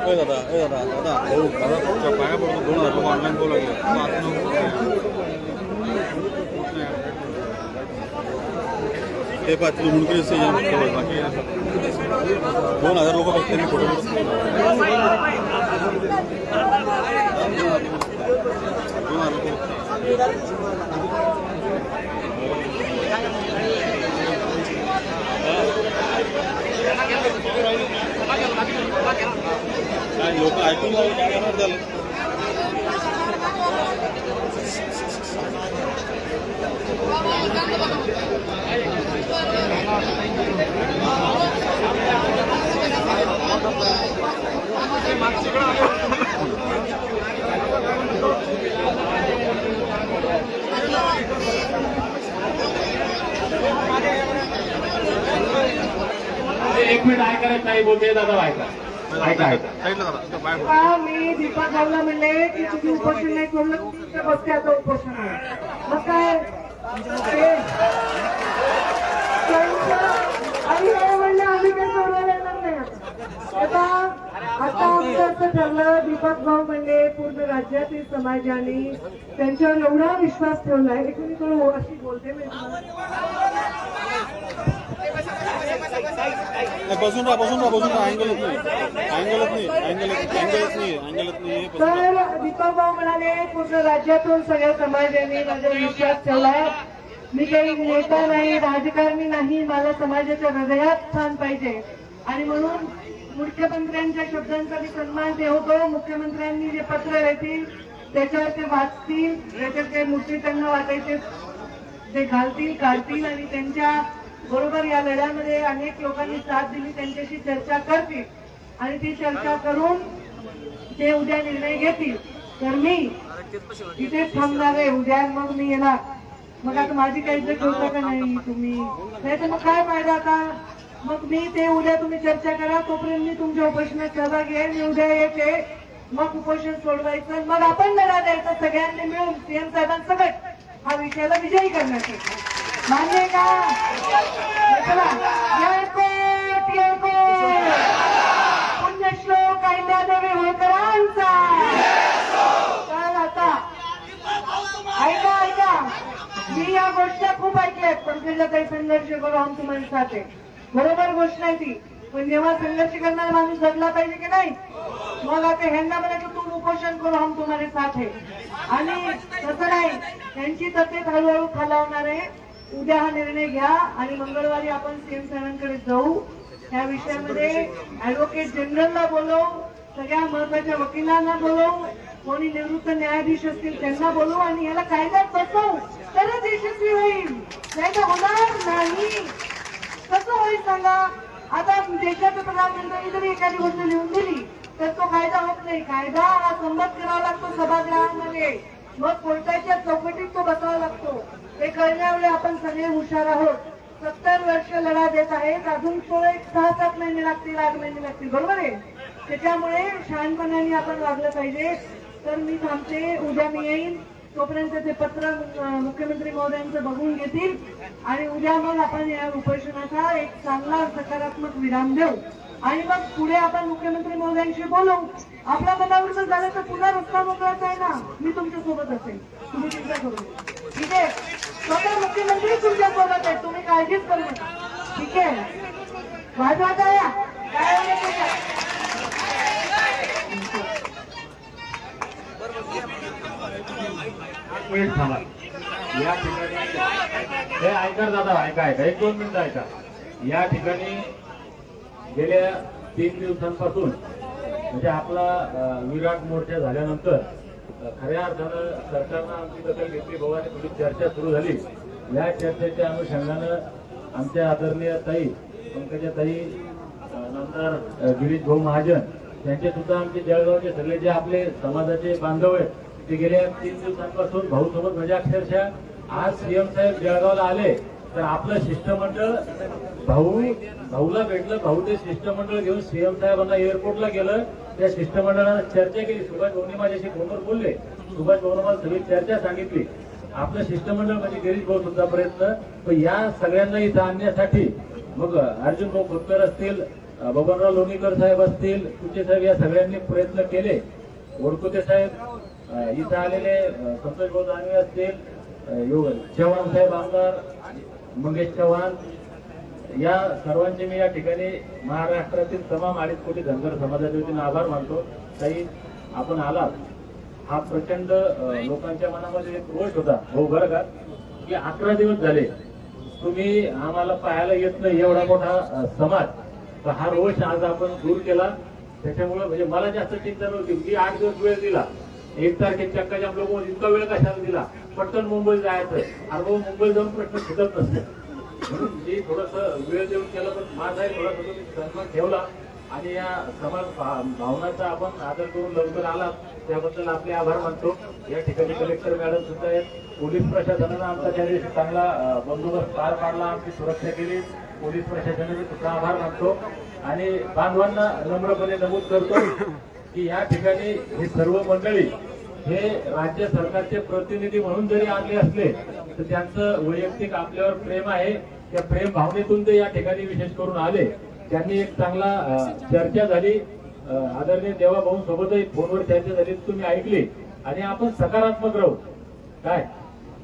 दादा तुमच्या पाया पडून 2000 लोक ऑनलाईन बोलू लागले ते पाच मुंडकरी बाकी 2000 लोक फक्त त्यांनी फोटो लोक ऐकून काय करणार झालं एक मिनिट ऐका रे, काही बोलते दादा ऐका ऐका ऐका. मी दीपक भाऊला म्हणले की तुम्ही उपोषण नाही सोडलं, तुमच्या बसत्याचं उपोषण आहे. मग काय आणि हे म्हणले आम्ही काही सोडवायला येणार नाही. आता आमचं असं ठरलं, दीपक भाऊ म्हणले पूर्ण राज्यातील समाजाने त्यांच्यावर एवढा विश्वास ठेवलाय. एकीकडे अशी बोलते मी बसून राहा अँगलच नाही. तर दीपक भाऊ म्हणाले पूर्ण राज्यातून सगळ्या समाजाने माझ्यावर विश्वास ठेवलाय. मी काही नेता नाही, राजकारणी नाही, मला समाजाच्या हृदयात स्थान पाहिजे आणि म्हणून मुख्यमंत्र्यांच्या शब्दांचा मी सन्मान ठेवतो. मुख्यमंत्र्यांनी जे पत्र लिहितील त्याच्यावर ते वाचतील, त्याच्यात काही मूर्ती त्यांना वाटायचे ते घालतील, काढतील आणि त्यांच्या बरोबर या लढ्यामध्ये अनेक लोकांनी साथ दिली, त्यांच्याशी चर्चा करतील आणि ती चर्चा करून ते उद्या निर्णय घेतील. तर मी इथेच थांबणार आहे उद्या, मग मी येणार. मग आता माझी काही इज्जत ठेवता का नाही तुम्ही? नाही तर मग काय फायदा आता? मग मी ते उद्या तुम्ही चर्चा करा, तोपर्यंत मी तुमच्या उपोषणात सहभागी आहे. मी उद्या येते, मग उपोषण सोडवायचं, मग आपण लढा द्यायचा सगळ्यांनी मिळून सीएम साहेबांसकट हा विषयाला विजयी करण्यासाठी. मान्य आहे का? चला, पुण्यश्लोक अहिल्यादेवी होळकरांचा. तर आता ऐका, मी या गोष्टी खूप ऐकल्यात, पण त्याचा काही संघर्ष करू हम तुम्हाला साथ आहे. बरोबर गोष्ट नाही ती, पण जेव्हा संघर्ष करणारा माणूस जगला पाहिजे की नाही? मग आता ह्यांना म्हणा की तू उपोषण करू हम तुम्हाला साथ आहे. आणि तसं नाही, त्यांची तब्येत हळूहळू खालावणार आहे. उद्या हा निर्णय घ्या आणि मंगळवारी आपण सीएम साहेबांकडे जाऊ. या विषयामध्ये ऍडव्होकेट जनरलला बोलवू, सगळ्या महत्वाच्या वकिलांना बोलवू, कोणी निवृत्त न्यायाधीश असतील त्यांना बोलवू आणि याला कायद्यात बसवू, तरच यशस्वी होईल, नाही तर होणार नाही. कसं होईल सांगा? आता देशाचे प्रधानमंत्र्यांनी जरी एखादी गोष्ट लिहून दिली तर तो कायदा होत नाही. कायदा हा संमत करावा लागतो सभागृहामध्ये, मग कोर्टाच्या चौकटीत तो बसावा लागतो. हे कळण्यामुळे आपण सगळे हुशार आहोत. 70 वर्ष लढा देत आहेत, अजून तो एक 6-7 महिने लागतील, 8 महिने लागतील, बरोबर आहे. त्याच्यामुळे शहाणपणाने आपण वागलं पाहिजे. तर मी थांबते, उद्या मी येईल, तोपर्यंत ते पत्र मुख्यमंत्री महोदयांचं बघून घेतील आणि उद्या मग आपण या उपोषणाचा एक चांगला सकारात्मक विराम देऊ आणि मग पुढे आपण मुख्यमंत्री महोदयांशी बोलू. आपल्या मनावर जर झालं तर पुन्हा रस्ता मोकळाच आहे ना, मी तुमच्या सोबत असेल, तुम्ही चिंता करू नका. ठीक आहे, स्वतः मुख्यमंत्री तुमच्या सोबत आहे, तुम्ही काळजीच करू नका. ठीक आहे, वाजवाता या काय मिनिट थांबा. या ठिकाणी हे ऐका दादा, ऐका 1-2 मिनिटं ऐका. या ठिकाणी गेल्या 3 दिवसांपासून म्हणजे आपला विराट मोर्चा झाल्यानंतर खऱ्या अर्थानं सरकारनं आमची दखल घेतली, भावाने थोडी चर्चा सुरू झाली. या चर्चेच्या अनुषंगानं आमच्या आदरणीय ताई पंकजाताई, नंतर गिरीश भाऊ महाजन यांचे सुद्धा आमचे जळगावचे सगळे जे आपले समाजाचे बांधव आहेत ते गेल्या 3 दिवसांपासून भाऊ सोबत म्हणजे अक्षरशः आज सीएम साहेब जळगावला आले तर आपलं शिष्टमंडळ भाऊला भेटलं. भाऊ ते शिष्टमंडळ घेऊन सीएम साहेबांना एअरपोर्टला गेलं. त्या शिष्टमंडळानं चर्चा केली. सुभाष भाऊनी माझ्याशी फोनवर बोलले. सुभाष भाऊनं मला सगळी चर्चा सांगितली. आपलं शिष्टमंडळ म्हणजे गिरीश भाऊ सुद्धा प्रयत्न, पण या सगळ्यांना इथं आणण्यासाठी मग अर्जुन भाऊ खोतकर असतील, बबनराव लोणीकर साहेब असतील, तुचे साहेब, या सगळ्यांनी प्रयत्न केले. वडकुते साहेब इथं आलेले, संतोष भाऊ दानवे असतील, चव्हाण साहेब आमदार, मंगेश चव्हाण, या सर्वांचे मी या ठिकाणी महाराष्ट्रातील तमाम 2.5 कोटी धनगर समाजाच्या वतीने आभार मानतो. ताई, आपण आलात, हा प्रचंड लोकांच्या मनामध्ये एक रोष होता भाऊ बरं का, की 11 दिवस झाले तुम्ही आम्हाला पाहायला येत नाही, एवढा मोठा समाज. तर हा रोष आज आपण दूर केला. त्याच्यामुळे म्हणजे मला जास्त चिंता नव्हती. मी 8 दिवस वेळ दिला, 1 तारखेच्या चक्काच्या लोक इतका वेळ कशाला दिला, पटकन मुंबईत जायचं. अरे भाऊ, मुंबईत जाऊन प्रश्न सुटत नसते म्हणून मी थोडस वेळ देऊन केलं. पण माझाही थोडासा तुम्ही सन्मान ठेवला आणि या समाज भावनाचा आपण आदर करून लवकर आला, त्याबद्दल आपले आभार मानतो. या ठिकाणी कलेक्टर मॅडम सुद्धा आहेत. पोलीस प्रशासनानं आमचा त्या दिवशी चांगला बंदोबस्त पार पाडला, आमची सुरक्षा केली. पोलीस प्रशासनाचे सुद्धा आभार मानतो आणि बांधवांना नम्रपणे नमूद करतो की या ठिकाणी ही सर्व मंडळी हे राज्य सरकारचे प्रतिनिधी म्हणून जरी आणले असले तर त्यांचं वैयक्तिक आपल्यावर प्रेम आहे. त्या प्रेम भावनेतून ते या ठिकाणी विशेष करून आले. त्यांनी एक चांगला चर्चा झाली. आदरणीय देवाभाऊ सोबतही फोनवर चर्चा झाली, तुम्ही ऐकली आणि आपण सकारात्मक राहू. काय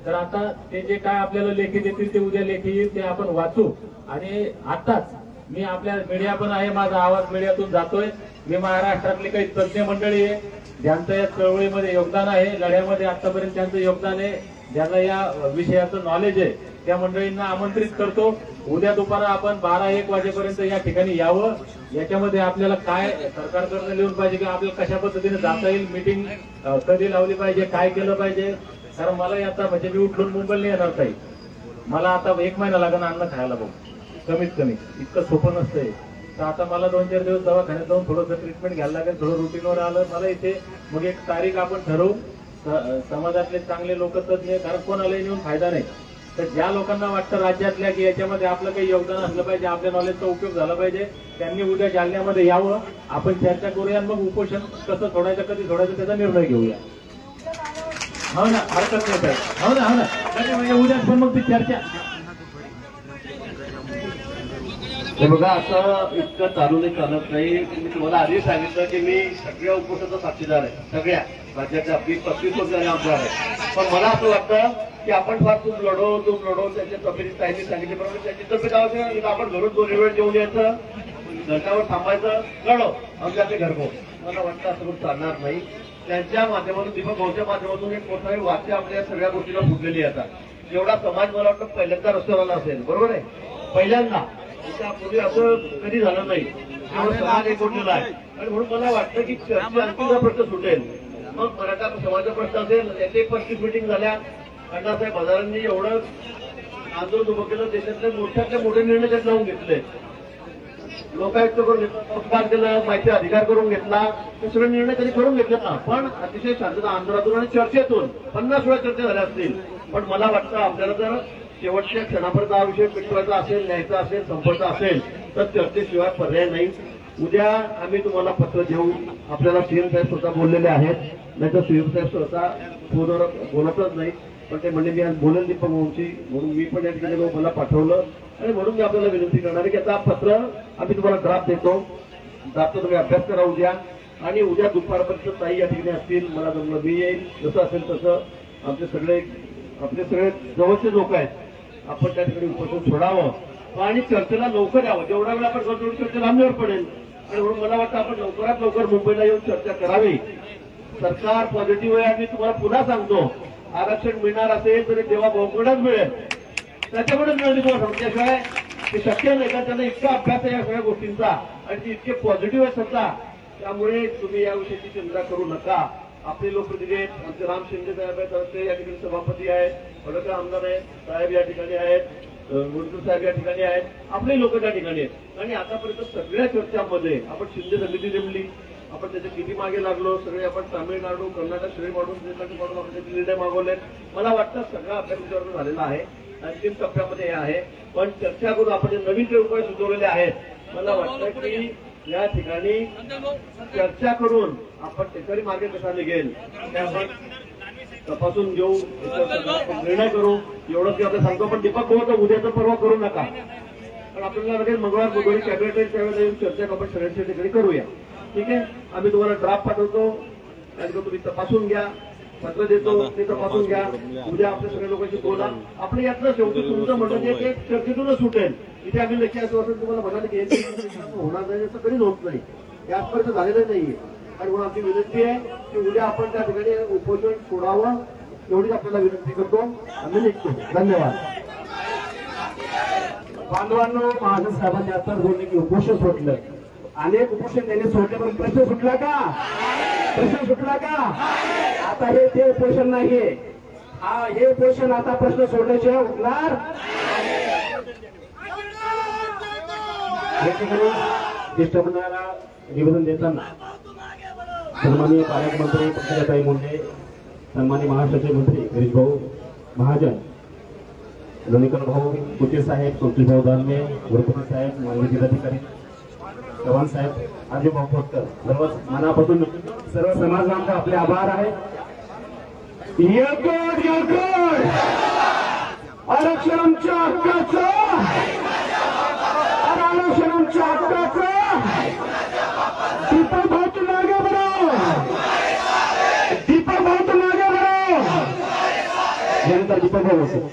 तर आता ते जे काय आपल्याला लेखी देतील ते उद्या लेखी येईल, ते आपण वाचू. आणि आताच मी आपल्या मीडिया पण आहे, माझा आवाज मीडियातून जातोय. मी महाराष्ट्रातली काही तज्ज्ञ मंडळी आहे ज्यांचं या चळवळीमध्ये योगदान आहे, लढ्यामध्ये आतापर्यंत त्यांचं योगदान आहे, ज्यांना या विषयाचं नॉलेज आहे, त्या मंडळींना आमंत्रित करतो. उद्या दुपारा आपण 12-1 वाजेपर्यंत या ठिकाणी यावं. याच्यामध्ये आपल्याला काय सरकारकडनं लिहून पाहिजे की आपल्याला कशा पद्धतीने जाता येईल, मीटिंग कधी लावली पाहिजे, काय केलं पाहिजे. कारण मला आता म्हणजे मी उठून मुंबईला येणार नाही, मला आता 1 महिना लागणार अन्न खायला भाऊ, कमीत कमी. इतकं सोपं नसतंय. तर आता मला 2-4 दिवस दवाखान्यात जाऊन थोडंसं ट्रीटमेंट घ्यायला लागेल, थोडं रुटीनवर आलं मला इथे. मग एक तारीख आपण ठरवू. समाजातले चांगले लोक तज्ञ, कारण कोणालाही नेऊन फायदा नाही. तर ज्या लोकांना वाटतं राज्यातल्या की याच्यामध्ये आपलं काही योगदान असलं पाहिजे, आपल्या नॉलेजचा उपयोग झाला पाहिजे, त्यांनी उद्या जालन्यामध्ये यावं. आपण चर्चा करूया, मग उपोषण कसं सोडायचं, कधी सोडायचं त्याचा निर्णय घेऊया. हो ना, हरकत नाही साहेब. हो ना, म्हणजे उद्या पण मग ती चर्चा. हे बघा, असं इतकं चालू नाही चालत नाही. मी तुम्हाला आधी सांगितलं की मी सगळ्या उपोषणाचा साक्षीदार आहे, सगळ्या राज्याच्या 20-25 वर्षांनी आमदार आहे. पण मला असं वाटतं की आपण फार तूप लढो त्याच्या तब्येती ताईंनी सांगितल्याप्रमाणे त्याची तब्येत आवश्यक, आपण घरून 2 वेळ जेवून यायचं, घरच्यावर थांबायचं, लढो आमच्या ते घरपो. मला वाटतं असं खूप चालणार नाही. त्यांच्या माध्यमातून, दीपक भाऊच्या माध्यमातून एक मोठा वाक्य आपल्या सगळ्या गोष्टीला फुटलेली आता. एवढा समाज मला वाटतं पहिल्यांदा रस्त्यावर आला असेल, बरोबर आहे? पहिल्यांदा. त्यापूर्वी असं कधी झालं नाही. एवढा समाज एकवटलेला आहे आणि म्हणून मला वाटतं की चर्चा आणखी प्रश्न सुटेल. मग मराठा समाजाचा प्रश्न असेल, त्याचे 25 मिटिंग झाल्या. अण्णासाहेब हजारांनी एवढं आंदोलन उभं केलं, देशातले मोठ्यातले मोठे निर्णय त्यात लावून घेतले. लोकायुक्त करून घेतला, केलं, माहिती अधिकार करून घेतला, हे सगळे निर्णय त्यांनी करून घेतले ना. पण अतिशय शांतता आंदोलनातून आणि चर्चेतून 50 वेळा चर्चा झाल्या असतील. पण मला वाटतं आपल्याला जर शेवटच्या क्षणापर्यंत हा विषय मिटवायचा असेल, न्यायचा असेल, संपवायचा असेल तर चर्चेशिवाय पर्याय नाही. उद्या आम्ही तुम्हाला पत्र देऊ. आपल्याला सीएम साहेब स्वतः बोललेले आहेत, नाही तर सीएम साहेब स्वतः फोनवर बोलतच नाही. पण ते म्हणजे मी आज बोलेल दीपक भाऊंची, म्हणून मी पण या ठिकाणी मला पाठवलं आणि म्हणून मी आपल्याला विनंती करणार आहे की आता पत्र आम्ही तुम्हाला ड्राफ्ट देतो. ड्राफ्टचा तुम्ही अभ्यास करा उद्या आणि उद्या दुपारपर्यंत ताई या ठिकाणी असतील. मला जमलं मी येईल, जसं असेल तसं. आपले सगळे जवळचे लोक आहेत, आपण त्या ठिकाणी उपोषण सोडावं आणि चर्चेला लवकर यावं. जेवढा वेळ आपण करतो चर्चा लांबीवर पडेल आणि म्हणून मला वाटतं आपण लवकरात लवकर मुंबईला येऊन चर्चा करावी. सरकार पॉझिटिव्ह आहे. आम्ही तुम्हाला पुन्हा सांगतो, आरक्षण मिळणार असेल तरी तेव्हा भाऊकडंच मिळेल, त्याच्याकडेच मिळेल. तुम्हाला सांगल्याशिवाय ते शक्य नाही. का त्यांना इतका अभ्यास आहे या सगळ्या गोष्टींचा आणि ते इतके पॉझिटिव्ह आहे सध्या. त्यामुळे तुम्ही या विषयाची चिंता करू नका. आपले लोकप्रतिनिधी आमचे राम शिंदे साहेब आहेत, ते या ठिकाणी सभापती आहेत, वडोदरा आमदार आहेत, साहेब या ठिकाणी आहेत, गुंटूर साहेब या ठिकाणी आहेत, आपले लोक त्या ठिकाणी आहेत. आणि आतापर्यंत सगळ्या चर्चामध्ये आपण शिंदे समिती नेमली, आपण त्याच्या किती मागे लागलो, सगळे आपण तामिळनाडू, कर्नाटक श्रेणी वाढून आपण त्याचे निर्णय मागवले. मला वाटतं सगळा अभ्यास झालेला आहे. अंतिम टप्प्यामध्ये हे आहे. पण चर्चा करून आपण नवीन जे उपाय सुचवलेले आहेत, मला वाटतं की या ठिकाणी चर्चा करून आपण त्याच्याही मार्ग कसा निघेल ते आपण तपासून घेऊ, निर्णय करू. एवढंच की आपल्याला सांगतो. पण दीपक भाऊ तर उद्याचं परवा करू नका, पण आपल्याला लगेच मंगळवार बुधवारी कॅबिनेट त्यावेळेला येऊन चर्चा आपण सगळ्यांच्या ठिकाणी करूया. ठीक आहे? आम्ही तुम्हाला ड्राफ्ट पाठवतो आणि तुम्ही तपासून घ्या. पत्र देतो, ते तपासून घ्या. उद्या आपल्या सगळ्या लोकांशी बोला. आपल्या यातलं शेवटी तुमचं म्हणणं ते चर्चेतूनच सुटेल. इथे आम्ही लक्ष असं तुम्हाला म्हणाले की होणार नाही, असं कधीच होत नाही. याचपर्यंत झालेलं नाहीये. आणि म्हणून आमची विनंती आहे की उद्या आपण त्या ठिकाणी उपोषण सोडावं, एवढीच आपल्याला विनंती करतो. आम्ही निघतो. धन्यवाद. बांधवांनो, महाजन साहेबांनी आता बोलले की उपोषण सोडलं. अनेक उपोषण त्यांनी सोडले, पण प्रश्न सुटला का? प्रश्न सुटला का? आता हे ते उपोषण नाहीये. हे उपोषण आता प्रश्न सोडल्याशिवाय उठणार. शिष्टमंडळाला निवेदन देताना सन्माननीय पालकमंत्री पंकजाताई मुंडे, सन्माननीय महाराष्ट्राचे मंत्री गिरीश भाऊ महाजन, लोणीकर भाऊ कुचे साहेब, संतोष भाऊ दानवे, गुरुपती साहेब, माननीय जिल्हाधिकारी चव्हाण साहेब, आजी भाऊ खोतकर, सर्व मनापासून सर्व समाजांचा आपले आभार आहे. आरक्षण आमच्या हक्काचं, आरक्षण आमच्या हक्काचं. दीपक भाऊ तू मागे बरो, दीपक भाऊ तू मागे बरो. यानंतर दीपक भाऊ होतो.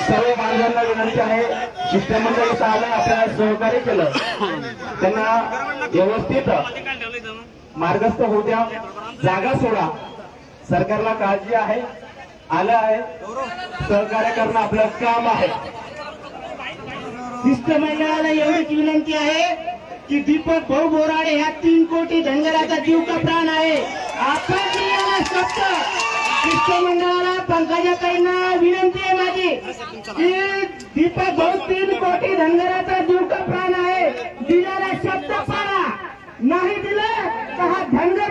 सर्व बांधवांना विनंती आहे, शिष्टमंडळ इथं आलं, आपल्याला सहकार्य केलं, त्यांना व्यवस्थित मार्गस्थ होऊ द्या. जागा सोडा. सरकारला काळजी आहे, आलं आहे, सहकार्य करणं आपलं काम आहे. शिष्टमंडळाला एवढीच विनंती आहे की दीपक भाऊ बोराडे ह्या 3 कोटी धनगराचा जीव का प्राण आहे. आपण दिलेला शब्द शिष्टमंडळाला पंकजाताईंना विनंती आहे माझी की दीपक भाऊ 3 कोटी धनगराचा जीव का प्राण आहे. दिलेला शब्द पाळा. नाही दिलं तर हा धनगर